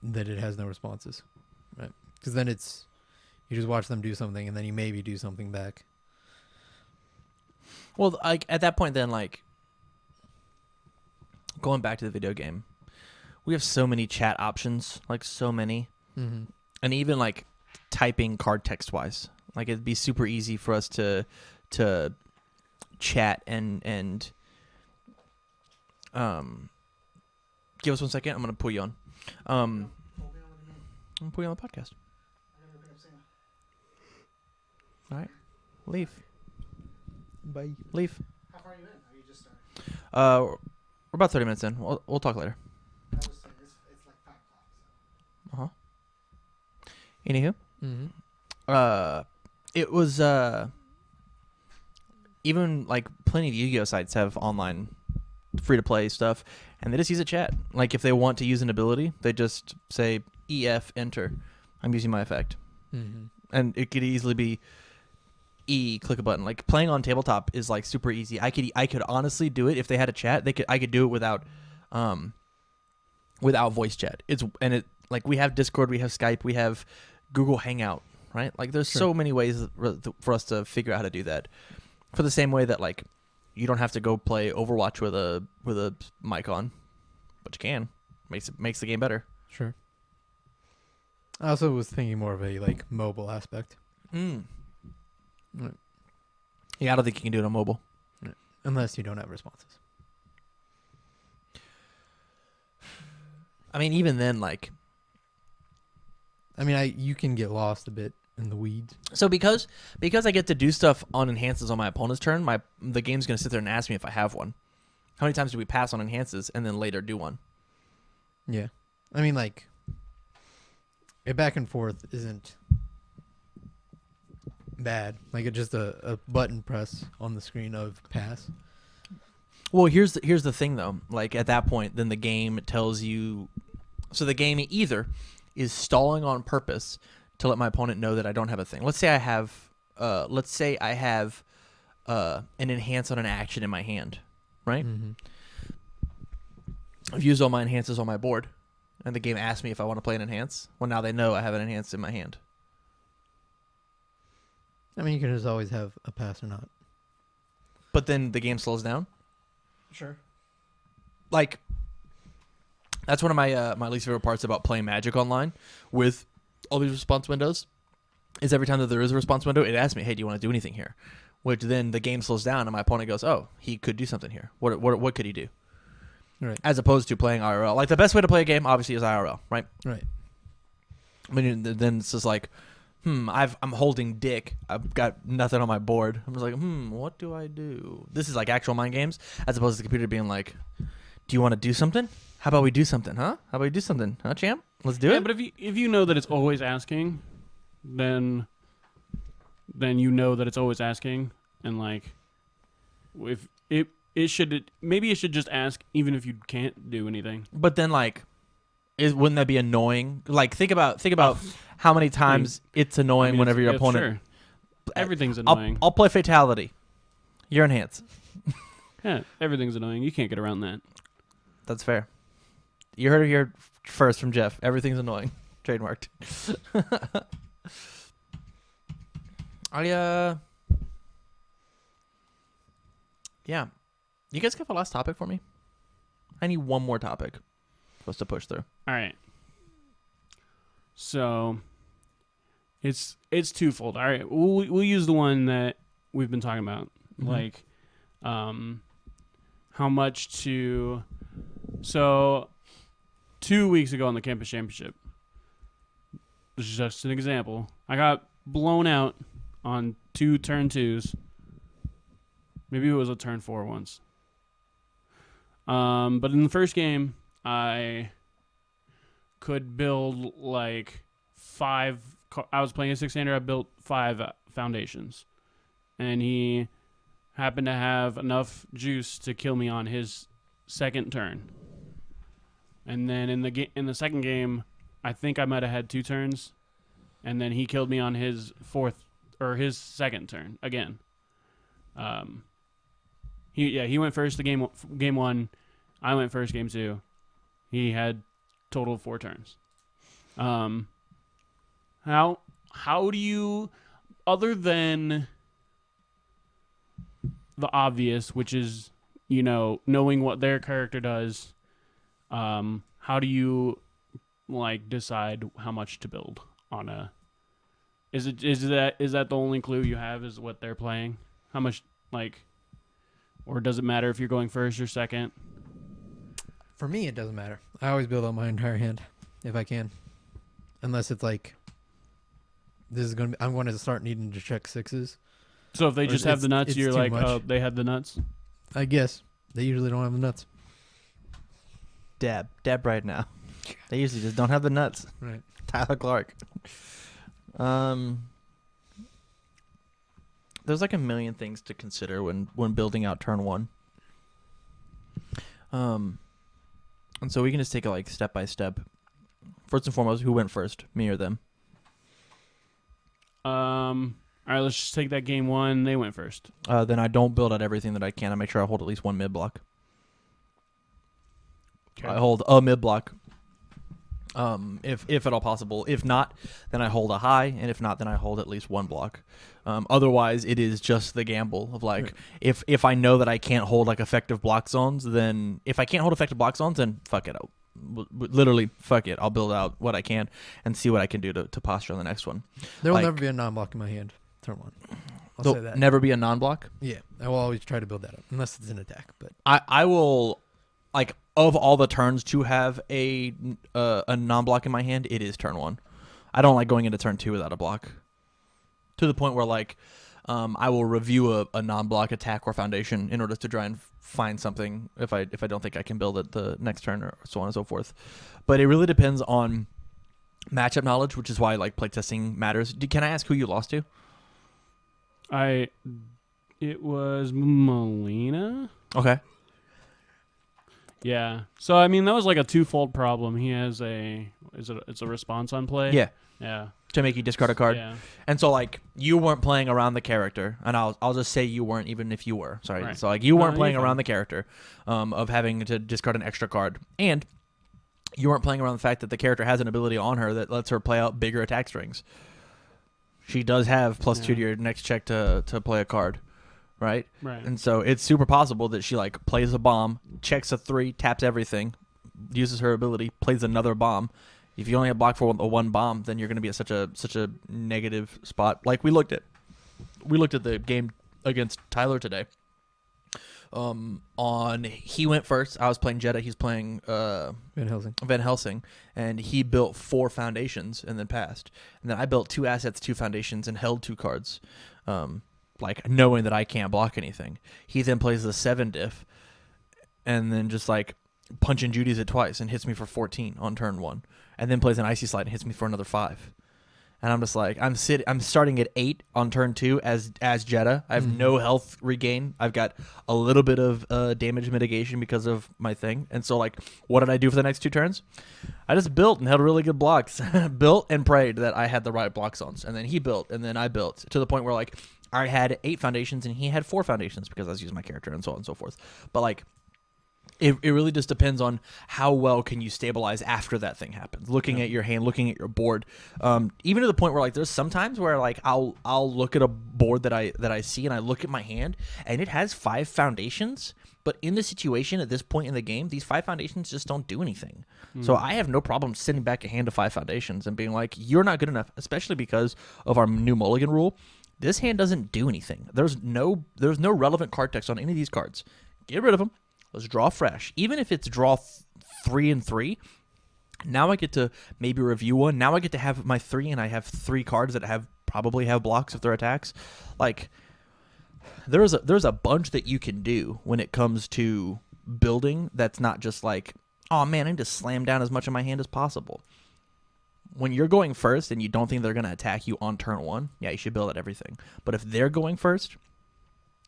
that it has no responses, right? Because then it's, you just watch them do something and then you maybe do something back. Well, like at that point, then like going back to the video game, we have so many chat options, like so many, Mm-hmm. and even like typing card text wise, like it'd be super easy for us to chat and give us 1 second. I'm gonna pull you on. I'm gonna put you on the podcast. All right, leave. Bye. Leave. How far are you in? Are you just starting? We're about 30 minutes in. We'll talk later. I was saying it's like 5 o'clock. Anywho, Mm-hmm. it was even like plenty of Yu-Gi-Oh sites have online free-to-play stuff, and they just use a chat. Like if they want to use an ability, they just say EF enter. I'm using my effect, Mm-hmm. and it could easily be E, click a button. Like playing on tabletop is like super easy. I could honestly do it if they had a chat. I could do it without voice chat. It like we have Discord, we have Skype, we have Google Hangout, right? Like there's Sure. so many ways for us to figure out how to do that. For the same way that like you don't have to go play Overwatch with a mic on, but you can. Makes the game better. Sure. I also was thinking more of a like mobile aspect. Mm. Right. Yeah, I don't think you can do it on mobile. Unless you don't have responses. I mean, even then, like, I mean, you can get lost a bit in the weeds. so because I get to do stuff on enhances on my opponent's turn, the game's gonna sit there and ask me if I have one. How many times do we pass on enhances and then later do one? Yeah. I mean, like, a back and forth isn't bad. Like, it's just a button press on the screen of pass. Well, here's the thing though. Like at that point, then the game tells you. So the game either is stalling on purpose to let my opponent know that I don't have a thing. Let's say I have. An enhance on an action in my hand, right? Mm-hmm. I've used all my enhances on my board, and the game asks me if I want to play an enhance. Well, now they know I have an enhance in my hand. I mean, you can just always have a pass or not. But then the game slows down. Sure. Like, that's one of my my least favorite parts about playing Magic online with all these response windows. Is every time that there is a response window, it asks me, "Hey, do you want to do anything here?" Which then the game slows down, and my opponent goes, "Oh, he could do something here. What could he do?" Right. As opposed to playing IRL. Like the best way to play a game, obviously, is IRL, right? Right. I mean, then it's just like, I'm holding dick. I've got nothing on my board. I'm just like, what do I do? This is like actual mind games, as opposed to the computer being like, do you want to do something? How about we do something, huh? How about we do something, huh, champ? Let's do Yeah, it. but if you know that it's always asking, then you know that it's always asking, and like, if it should maybe it should just ask even if you can't do anything. But then like, wouldn't that be annoying? Like think about how many times it's annoying whenever your opponent. Sure. Everything's annoying. I'll play fatality. You're enhanced. Yeah, everything's annoying. You can't get around that. That's fair. You heard it here first from Jeff. Everything's annoying. Trademarked. Yeah. You guys got the last topic for me? I need one more topic for us to push through. All right. So it's twofold. All right, we'll use the one that we've been talking about, like how much to. So 2 weeks ago on the campus championship, this is just an example. I got blown out on 2 turn 2s. Maybe it was a turn 4 once. But in the first game, I could build like 5. I was playing a 6-hander. I built 5 foundations, and he happened to have enough juice to kill me on his second turn. And then in the second game, I think I might have had 2 turns, and then he killed me on his his second turn again. He went first the game 1. I went first game 2. He had total of 4 turns. How do you, other than the obvious, which is, knowing what their character does, how do you like decide how much to build on a? Is that the only clue you have is what they're playing? How much or does it matter if you're going first or second? For me, it doesn't matter. I always build out my entire hand if I can, unless it's like I'm going to start needing to check 6s. So if they just have the nuts, you're like, much. oh, they had the nuts. I guess they usually don't have the nuts. Dab right now. They usually just don't have the nuts. Right. Tyler Clark. There's like a million things to consider when building out turn 1. And so we can just take it like step by step. First and foremost, who went first, me or them? All right, let's just take that game 1. They went first. Then I don't build out everything that I can. I make sure I hold at least 1 mid block. Okay. I hold a mid block. If at all possible. If not, then I hold a high, and if not, then I hold at least 1 block. Otherwise, it is just the gamble of like, if I know that I can't hold like effective block zones, then if I can't hold effective block zones, then fuck it. literally, fuck it. I'll build out what I can and see what I can do to posture on the next one. There will Like- never be a non-block in my hand. Turn 1. I'll There'll say that. never be a non-block. Yeah, I will always try to build that up unless it's an attack. But I will, like, of all the turns to have a non-block in my hand, it is turn 1. I don't like going into turn 2 without a block. To the point where, like, I will review a non-block attack or foundation in order to try and find something if I don't think I can build it the next turn or so on and so forth. But it really depends on matchup knowledge, which is why, like, playtesting matters. Can I ask who you lost to? It was Molina. Okay. Yeah. So I mean, that was like a twofold problem. He has it's a response on play. Yeah. Yeah. To make you discard a card. Yeah. And so, like, you weren't playing around the character, and I'll just say you weren't, even if you were. Sorry. Right. So, like, you weren't No, playing you're around fine. the character of having to discard an extra card. And you weren't playing around the fact that the character has an ability on her that lets her play out bigger attack strings. She does have +2 to your next check to play a card, right? Right. And so it's super possible that she, like, plays a bomb, checks a 3, taps everything, uses her ability, plays another bomb. If you only have block for one bomb, then you're going to be at such a negative spot. Like we looked at the game against Tyler today. He went first. I was playing Jetta. He's playing Van Helsing, and he built 4 foundations and then passed. And then I built 2 assets, 2 foundations, and held 2 cards, like knowing that I can't block anything. He then plays the 7 diff, and then just like punching Judy's it twice and hits me for 14 on turn 1, and then plays an icy slide and hits me for another 5. And I'm just like, I'm starting at 8 on turn 2 as Jetta. I have no health regain. I've got a little bit of damage mitigation because of my thing. And so, like, what did I do for the next 2 turns? I just built and held really good blocks. Built and prayed that I had the right block zones. And then he built, and then I built, to the point where, like, I had 8 foundations and he had 4 foundations because I was using my character and so on and so forth. But, like, it really just depends on how well can you stabilize after that thing happens. Looking at your hand, looking at your board, even to the point where, like, there's sometimes where, like, I'll look at a board that I see and I look at my hand and it has 5 foundations, but in the situation at this point in the game, these 5 foundations just don't do anything. So I have no problem sending back a hand of 5 foundations and being like, you're not good enough, especially because of our new mulligan rule. This hand doesn't do anything. There's no relevant card text on any of these cards. Get rid of them. Let's draw fresh. Even if it's draw 3 and 3, now I get to maybe review one. Now I get to have my 3, and I have 3 cards that probably have blocks if they're attacks. Like, there's a bunch that you can do when it comes to building that's not just like, oh man, I need to slam down as much of my hand as possible. When you're going first and you don't think they're going to attack you on turn 1, yeah, you should build out everything. But if they're going first,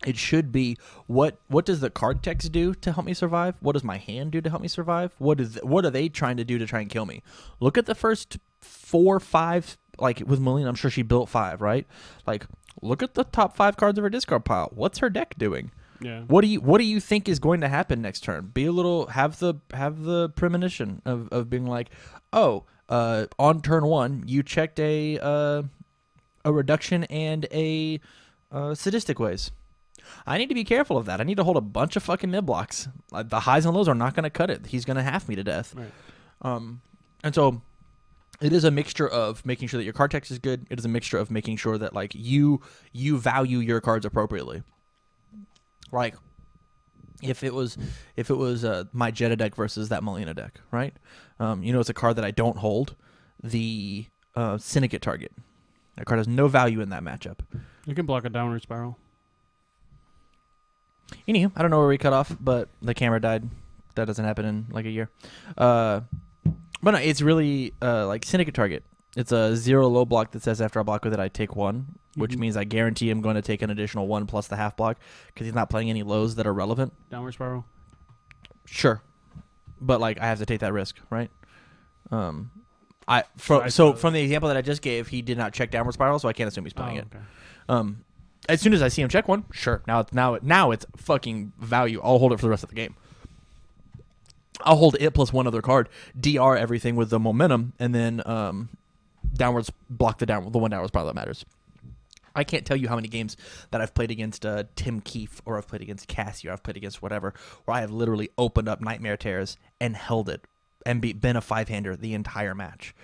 it should be, what does the card text do to help me survive? What does my hand do to help me survive? What are they trying to do to try and kill me? Look at the first 4, 5, like with Melina, I'm sure she built 5, right? Like, look at the top 5 cards of her discard pile. What's her deck doing? Yeah. What do you think is going to happen next turn? Be a little, have the premonition of being like, oh, on turn 1 you checked a reduction and a sadistic ways. I need to be careful of that. I need to hold a bunch of fucking mid blocks. The highs and lows are not going to cut it. He's going to half me to death. Right. And so it is a mixture of making sure that your card text is good. It is a mixture of making sure that, like, you value your cards appropriately. Like, if it was my Jetta deck versus that Molina deck, right? It's a card that I don't hold, the Syndicate target. That card has no value in that matchup. You can block a downward spiral. Anywho, I don't know where we cut off, but the camera died. That doesn't happen in like a year. But no, it's really like Syndicate target. It's a 0 low block that says after I block with it, I take 1, which means I guarantee I'm going to take an additional 1 plus the half block because he's not playing any lows that are relevant. Downward spiral. Sure, but like I have to take that risk, right? From the example that I just gave, he did not check downward spiral, so I can't assume he's playing it. Okay. As soon as I see him check one, sure. Now it's fucking value. I'll hold it for the rest of the game. I'll hold it plus one other card, DR everything with the momentum, and then downwards block the one downwards spiral that matters. I can't tell you how many games that I've played against Tim Keefe, or I've played against Cassie, or I've played against whatever, where I have literally opened up Nightmare Tears and held it and been a 5-hander the entire match,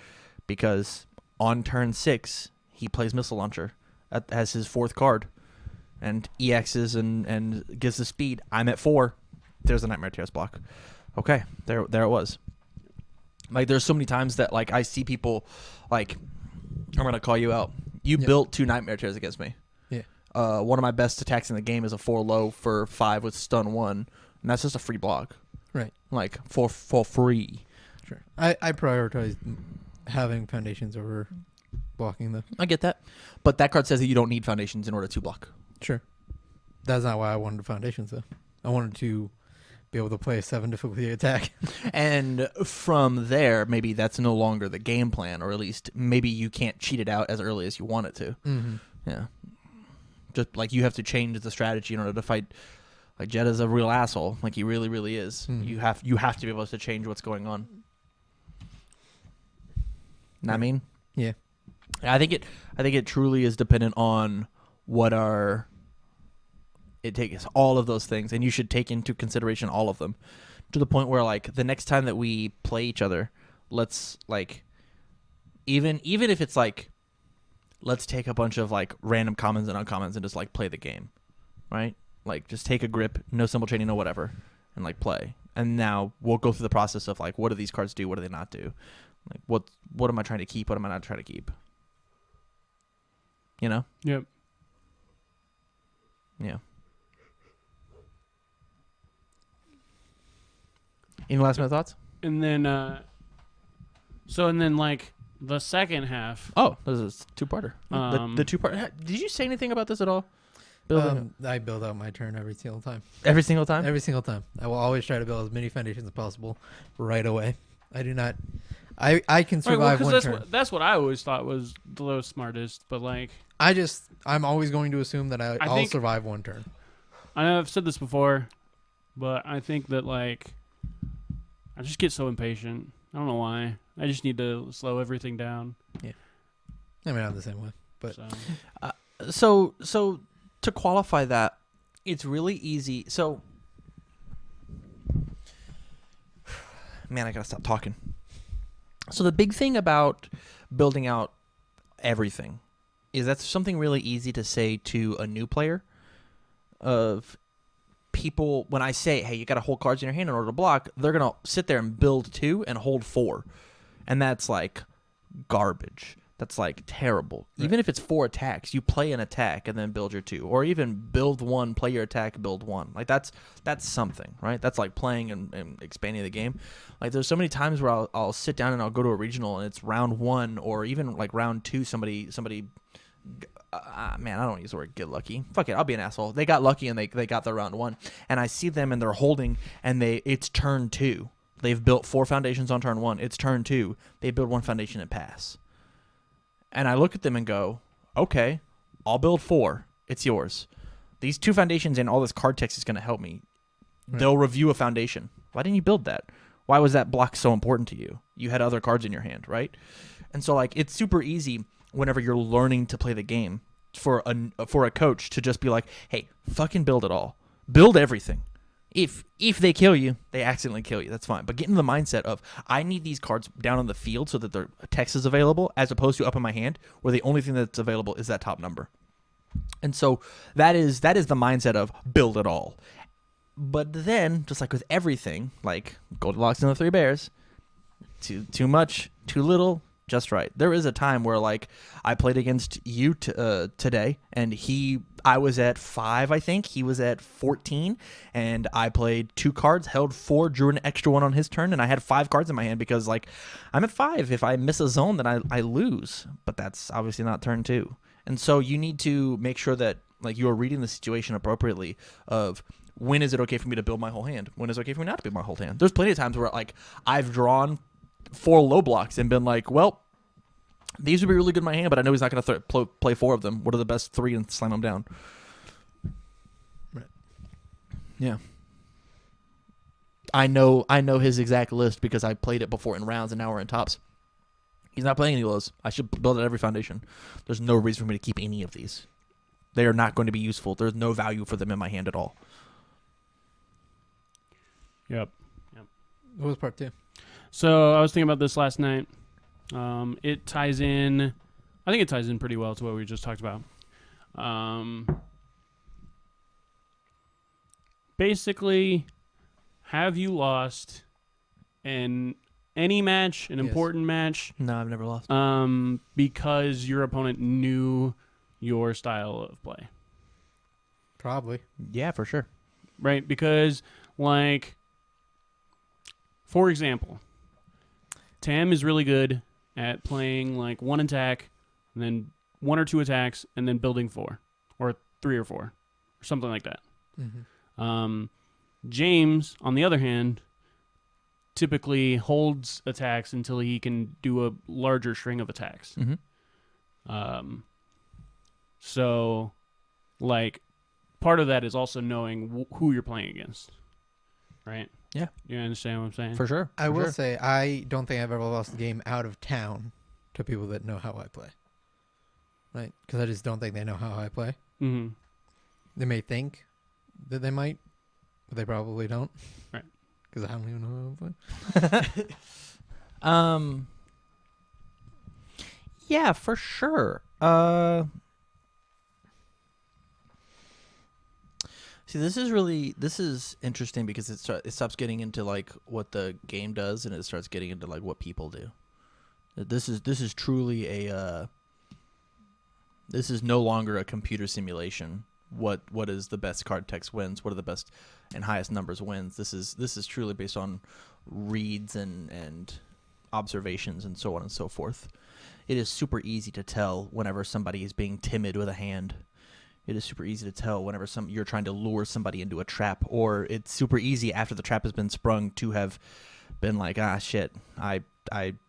because on turn 6 he plays Missile Launcher as his 4th card, and EXs and gives the speed. I'm at 4. There's a Nightmare Terrace block. Okay, there it was. Like, there's so many times that, like, I see people, like, I'm gonna call you out. You built 2 Nightmare Terrors against me. Yeah. One of my best attacks in the game is a 4 low for 5 with stun 1, and that's just a free block. Right. Like, for free. Sure. I prioritize having foundations over blocking them. I get that, but that card says that you don't need foundations in order to block. Sure. That's not why I wanted foundations, though. I wanted to be able to play a 7 difficulty attack. And from there, maybe that's no longer the game plan, or at least maybe you can't cheat it out as early as you want it to. Mm-hmm. Yeah. Just like you have to change the strategy in order to fight. Like, Jetta's a real asshole. Like, he really, really is. Mhm. You have to be able to change what's going on. Know what I mean? Yeah. I think it truly is dependent on what it takes all of those things, and you should take into consideration all of them, to the point where, like, the next time that we play each other, let's, like, even if it's like, let's take a bunch of, like, random commons and uncommons and just, like, play the game, right? Like, just take a grip, no symbol chaining, no whatever, and, like, play. And now we'll go through the process of, like, what do these cards do, what do they not do, like, what am I trying to keep, what am I not trying to keep, you know? Yep. Yeah. Any last minute thoughts? And then, like, the second half. Oh, this is a 2-parter. Um, The 2-part. Did you say anything about this at all? Building I build out my turn every single time. every single time? Every single time. I will always try to build as many foundations as possible right away. I do not. I can survive one turn. That's what I always thought was the smartest, but, like, I'm always going to assume that I'll think- survive one turn. I know I've said this before, but I think that, like, I just get so impatient. I don't know why. I just need to slow everything down. I mean, I'm the same way. But So. So to qualify that, it's really easy. So, man, I gotta stop talking. So the big thing about building out everything is that's something really easy to say to a new player. Of people, when I say, hey, you got to hold cards in your hand in order to block, they're going to sit there and build 2 and hold 4. And that's, like, garbage. That's, like, terrible. Right. Even if it's 4 attacks, you play an attack and then build your 2. Or even build 1, play your attack, build 1. Like, that's something, right? That's, like, playing and expanding the game. Like, there's so many times where I'll sit down and I'll go to a regional and it's round 1 or even, like, round 2, somebody man, I don't want to use the word get lucky. Fuck it, I'll be an asshole. They got lucky and they got their round 1. And I see them and they're holding and it's turn 2. They've built 4 foundations on turn 1. It's turn 2. They build 1 foundation and pass. And I look at them and go, okay, I'll build 4. It's yours. These 2 foundations and all this card text is going to help me. Right. They'll review a foundation. Why didn't you build that? Why was that block so important to you? You had other cards in your hand, right? And so, like, it's super easy whenever you're learning to play the game for a coach to just be like, hey, fucking build it all. Build everything. If they kill you, they accidentally kill you. That's fine. But get in the mindset of, I need these cards down on the field so that their text is available, as opposed to up in my hand, where the only thing that's available is that top number. And so that is the mindset of build it all. But then, just like with everything, like Goldilocks and the 3 Bears, too much, too little, just right. There is a time where, like, I played against you today, and I was at 5, I think. He was at 14, and I played 2 cards, held 4, drew an extra 1 on his turn, and I had 5 cards in my hand because, like, I'm at 5. If I miss a zone, then I lose. But that's obviously not turn 2. And so you need to make sure that, like, you are reading the situation appropriately of, when is it okay for me to build my whole hand? When is it okay for me not to build my whole hand? There's plenty of times where, like, I've drawn 4 low blocks and been like, well, these would be really good in my hand, but I know he's not going to play 4 of them. What are the best 3 and slam them down? Right. Yeah. I know his exact list because I played it before in rounds, and now we're in tops. He's not playing any lows. I should build at every foundation. There's no reason for me to keep any of these. They are not going to be useful. There's no value for them in my hand at all. Yep. What was part 2? So I was thinking about this last night. It ties in. I think it ties in pretty well to what we just talked about. Basically, have you lost in any match, an Yes. important match, No, I've never lost. because your opponent knew your style of play? Probably. Yeah, for sure. Right? Because, like, for example, Tam is really good at playing, like, one attack, and then 1 or 2 attacks, and then building 4, or 3 or 4, or something like that. Mm-hmm. James, on the other hand, typically holds attacks until he can do a larger string of attacks. Mm-hmm. So, like, part of that is also knowing who you're playing against, right? Yeah. You understand what I'm saying? For sure. I for will sure. say I don't think I've ever lost a game out of town to people that know how I play. Right? Because I just don't think they know how I play. Mm-hmm. They may think that they might, but they probably don't. Right. Because I don't even know how I play. Yeah, for sure. See, this is interesting because it stops getting into like what the game does and it starts getting into like what people do. This is truly a this is no longer a computer simulation. What is the best card text wins? What are the best and highest numbers wins? This is truly based on reads and observations and so on and so forth. It is super easy to tell whenever somebody is being timid with a hand. It is super easy to tell whenever you're trying to lure somebody into a trap, or it's super easy after the trap has been sprung to have been like, shit, I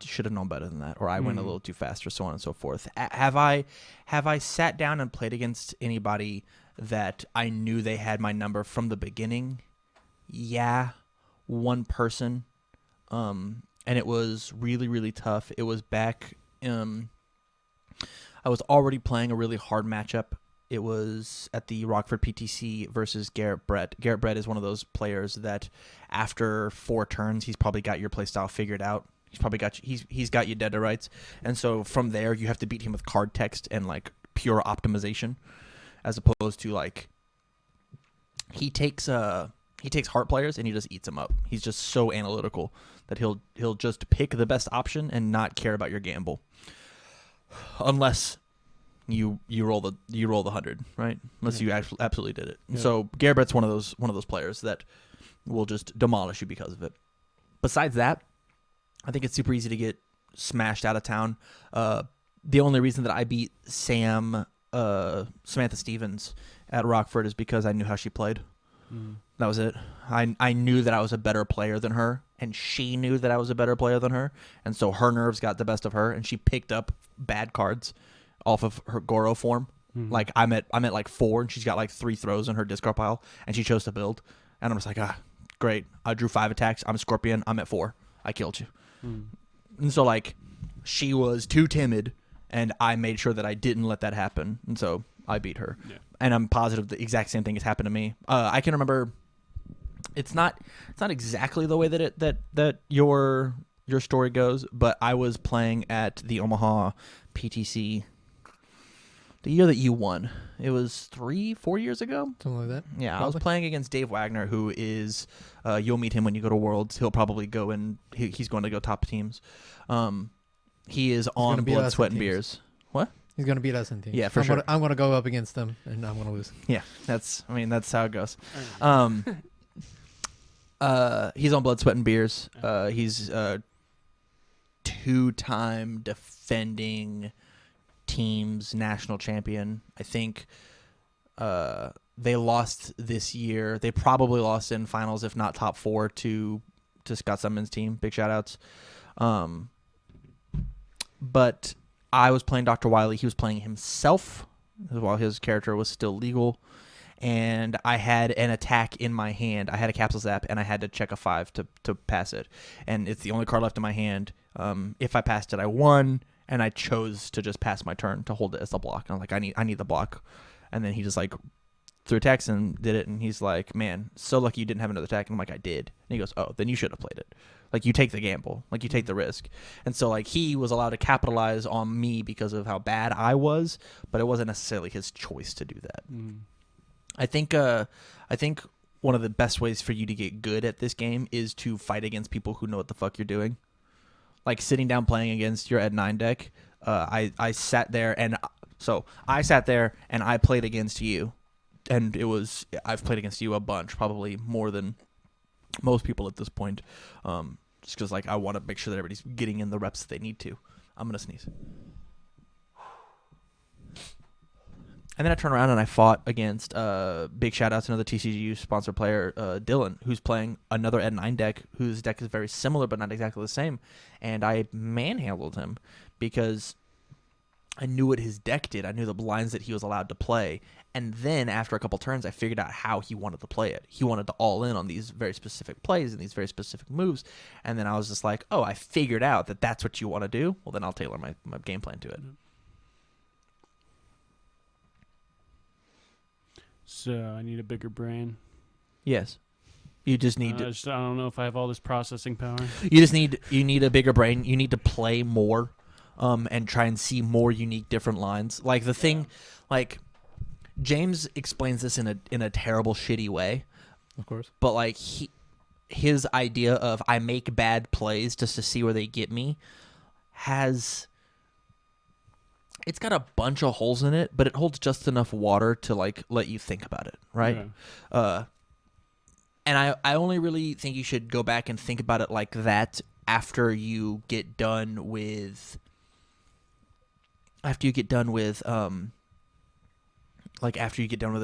should have known better than that, or I went a little too fast, or so on and so forth. Have I sat down and played against anybody that I knew they had my number from the beginning? Yeah, one person, and it was really, really tough. It was back. I was already playing a really hard matchup. It was at the Rockford PTC versus Garrett Brett. Garrett Brett is one of those players that after 4 turns, he's probably got your playstyle figured out. He's probably got you, he's got you dead to rights. And so from there, you have to beat him with card text and like pure optimization, as opposed to like he takes heart players and he just eats them up. He's just so analytical that he'll just pick the best option and not care about your gamble, unless you roll the 100, right? Unless you actually absolutely did it. Yeah. So Garrett Brett's one of those players that will just demolish you because of it. Besides that, I think it's super easy to get smashed out of town. The only reason that I beat Samantha Stevens at Rockford is because I knew how she played. That was it. I knew that I was a better player than her, and she knew that I was a better player than her, and so her nerves got the best of her, and she picked up bad cards off of her Goro form. Like I'm at like 4, and she's got like 3 throws in her discard pile, and she chose to build, and I'm just like, great. I drew 5 attacks. I'm a Scorpion. I'm at 4. I killed you. And so like she was too timid, and I made sure that I didn't let that happen, and so I beat her. Yeah. And I'm positive the exact same thing has happened to me. I can remember. It's not exactly the way that your story goes, but I was playing at the Omaha PTC the year that you won. It was 3-4 years ago. Something like that. Yeah, I was Probably. playing against Dave Wagner, who is you'll meet him when you go to Worlds. He'll probably go and he's going to go top teams. He is on gonna beat Blood, us Sweat, in and teams. Beers. What? He's going to beat us in teams. Yeah, for sure. I'm going to go up against them, and I'm going to lose. Yeah, that's how it goes. He's on Blood, Sweat, and Beers. He's 2-time defending team's national champion. I think they lost this year. They probably lost in finals, if not top 4, to Scott Summon's team. Big shout outs. But I was playing Dr. Wiley. He was playing himself while his character was still legal. And I had an attack in my hand. I had a Capsule Zap, and I had to check a 5 to pass it. And it's the only card left in my hand. If I passed it, I won, and I chose to just pass my turn to hold it as a block. And I'm like, I need the block. And then he just like threw attacks and did it, and he's like, man, so lucky you didn't have another attack. And I'm like, I did. And he goes, oh, then you should have played it. Like, you take the gamble. Like, you take the risk. And so, like, he was allowed to capitalize on me because of how bad I was, but it wasn't necessarily his choice to do that. I think one of the best ways for you to get good at this game is to fight against people who know what the fuck you're doing. Like, sitting down playing against your Ed 9 deck, I sat there, and so I sat there, and I played against you. And I've played against you a bunch, probably more than most people at this point, just because like I want to make sure that everybody's getting in the reps that they need to. I'm gonna sneeze. And then I turned around and I fought against big shout out to another TCGU sponsor player, Dylan, who's playing another Ed 9 deck, whose deck is very similar but not exactly the same. And I manhandled him because I knew what his deck did. I knew the lines that he was allowed to play. And then after a couple turns, I figured out how he wanted to play it. He wanted to all in on these very specific plays and these very specific moves. And then I was just like, oh, I figured out that that's what you want to do. Well, then I'll tailor my game plan to it. So I need a bigger brain. Yes. You just need I don't know if I have all this processing power. you need a bigger brain. You need to play more and try and see more unique different lines. Like the thing, like James explains this in a terrible, shitty way. Of course. But like his idea of I make bad plays just to see where they get me it's got a bunch of holes in it, but it holds just enough water to like let you think about it, right? Yeah. And I only really think you should go back and think about it like that after you get done with after you get done with a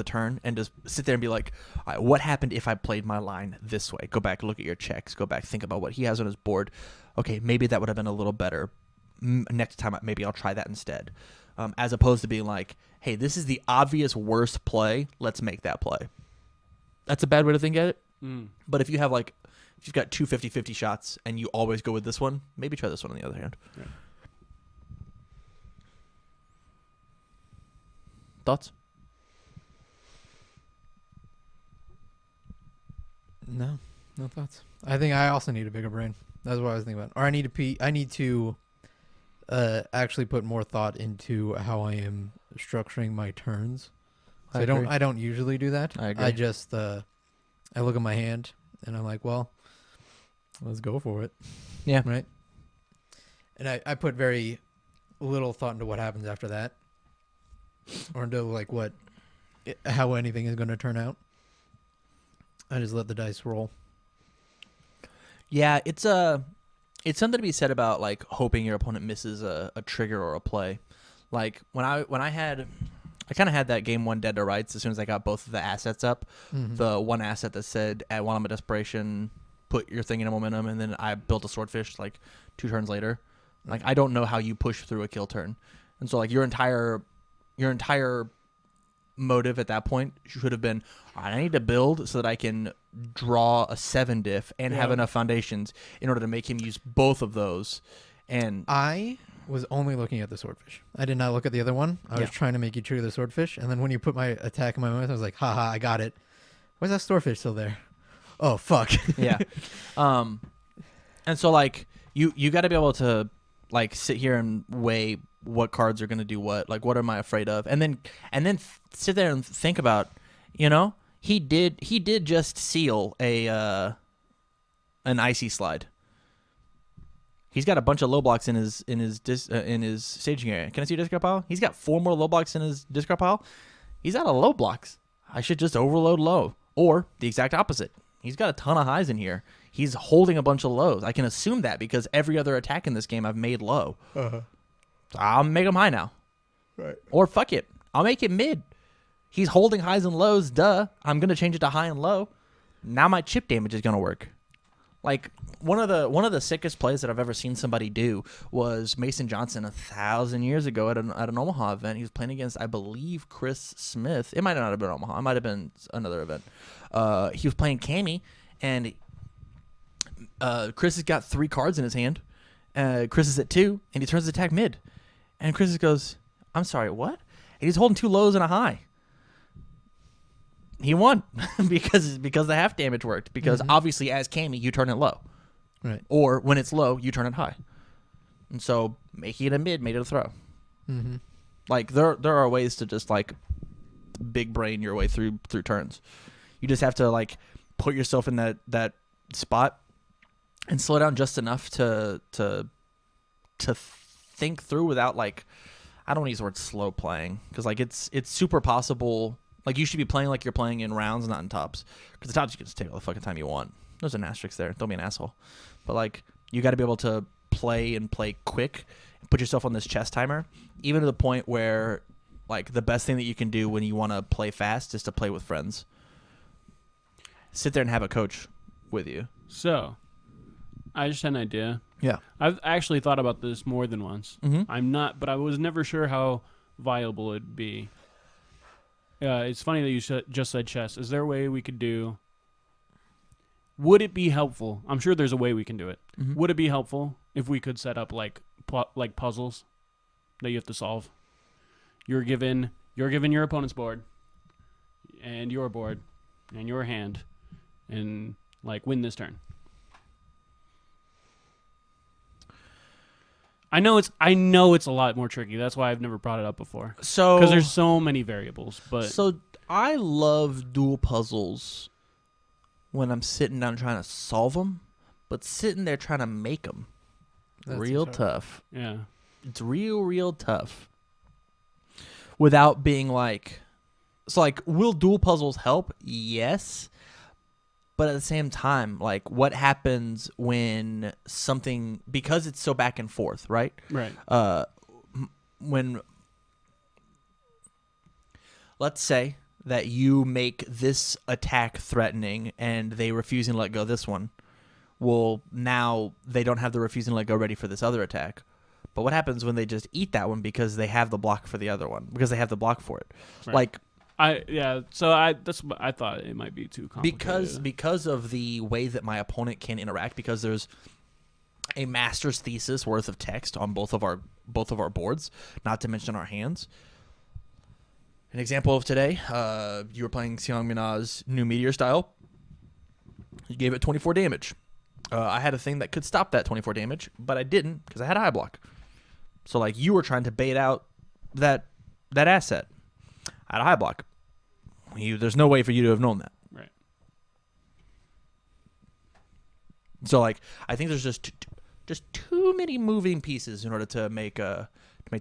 turn, and just sit there and be like, all right, what happened if I played my line this way? Go back, look at your checks, go back, think about what he has on his board. Okay, maybe that would have been a little better. Next time, maybe I'll try that instead. As opposed to being like, hey, this is the obvious worst play, let's make that play. That's a bad way to think at it. But if you've got two 50-50 shots and you always go with this one, maybe try this one on the other hand. Yeah. Thoughts? No thoughts. I think I also need a bigger brain. That's what I was thinking about. Or I need to actually put more thought into how I am structuring my turns. So I don't usually do that. I agree. I just I look at my hand and I'm like, well, let's go for it. Yeah. Right. And I put very little thought into what happens after that, or into like how anything is going to turn out. I just let the dice roll. Yeah, it's something to be said about like hoping your opponent misses a trigger or a play. Like when I kind of had that game one dead to rights as soon as I got both of the assets up. Mm-hmm. The one asset that said at one of my desperation, put your thing in a momentum, and then I built a swordfish like 2 turns later. Like I don't know how you push through a kill turn, and so like your entire motive at that point should have been, I need to build so that I can draw a 7 diff and have enough foundations in order to make him use both of those. And I was only looking at the swordfish. I did not look at the other one. I was trying to make you trigger the swordfish, and then when you put my attack in my mouth, I was like, haha, I got it. Why's that swordfish still there? Oh, fuck. yeah. And so like you got to be able to like sit here and weigh what cards are going to do what, like what am I afraid of, and then sit there and think about, he did just seal an icy slide. He's got a bunch of low blocks in his staging area. Can I see your discard pile? He's got 4 more low blocks in his discard pile. He's out of low blocks. I should just overload low, or the exact opposite. He's got a ton of highs in here. He's holding a bunch of lows. I can assume that because every other attack in this game I've made low. So I'll make him high now. Right. Or fuck it, I'll make it mid. He's holding highs and lows. Duh. I'm gonna change it to high and low. Now my chip damage is gonna work. Like one of the sickest plays that I've ever seen somebody do was Mason Johnson 1,000 years ago at an Omaha event. He was playing against, I believe, Chris Smith. It might not have been Omaha. It might have been another event. He was playing Cammy, and Chris has got 3 cards in his hand. Chris is at 2, and he turns his attack mid. And Chris goes, I'm sorry, what? And he's holding 2 lows and a high. he won because the half damage worked. Because Mhm. obviously, as Cammy, you turn it low, Right. or when it's low, you turn it high. And so making it a mid made it a throw. Mm-hmm. Like there are ways to just like big brain your way through turns. You just have to like put yourself in that spot and slow down just enough to think through without like, I don't want to use the word slow playing, because like it's super possible. Like you should be playing like you're playing in rounds, not in tops. Because the tops you can just take all the fucking time you want. There's an asterisk there. Don't be an asshole. But like you got to be able to play quick and put yourself on this chess timer, even to the point where like the best thing that you can do when you want to play fast is to play with friends. Sit there and have a coach with you. So, I just had an idea. Yeah. I've actually thought about this more than once. Mm-hmm. But I was never sure how viable it'd be. It's funny that you just said chess. Is there a way we could do? Would it be helpful? I'm sure there's a way we can do it. Mm-hmm. Would it be helpful if we could set up like puzzles that you have to solve? You're given your opponent's board, and your board, and your hand, and like win this turn. I know it's a lot more tricky. That's why I've never brought it up before. So Because there's so many variables. But So I love dual puzzles when I'm sitting down trying to solve them, but sitting there trying to make them, real tough. yeah, It's real tough. Without being like, so like, will dual puzzles help? Yes. But at the same time, like, what happens when something, because it's so back and forth, right? right. When, let's say that you make this attack threatening and they refusing to let go of this one. Well, now they don't have the refusing to let go ready for this other attack. But what happens when they just eat that one because they have the block for the other one? Because they have the block for it. Right. Like, So I thought it might be too complicated. because of the way that my opponent can interact, because there's a master's thesis worth of text on both of our boards, not to mention our hands. An example of today, you were playing Xiang Mina's new Meteor style. You gave it 24 damage. I had a thing that could stop that 24 damage, but I didn't because I had a high block. So like you were trying to bait out that asset. I had a high block. There's no way for you to have known that. Right. So like I think there's just too many moving pieces in order to make that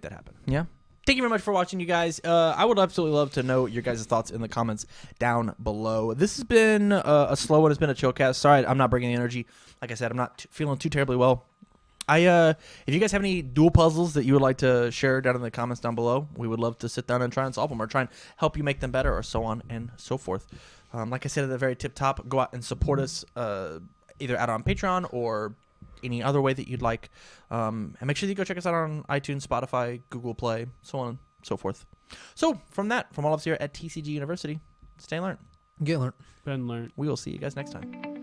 happen. Yeah. Thank you very much for watching, you guys. I would absolutely love to know your guys' thoughts in the comments down below. This has been a slow one. It's been a chill cast. Sorry, I'm not bringing the energy. Like I said, I'm not feeling too terribly well. If you guys have any dual puzzles that you would like to share down in the comments down below, we would love to sit down and try and solve them or try and help you make them better or so on and so forth. Like I said at the very tip top, go out and support us either out on Patreon or any other way that you'd like. And make sure that you go check us out on iTunes, Spotify, Google Play, so on and so forth. So from all of us here at TCG University, stay learned. Get learned. Ben learned. We will see you guys next time.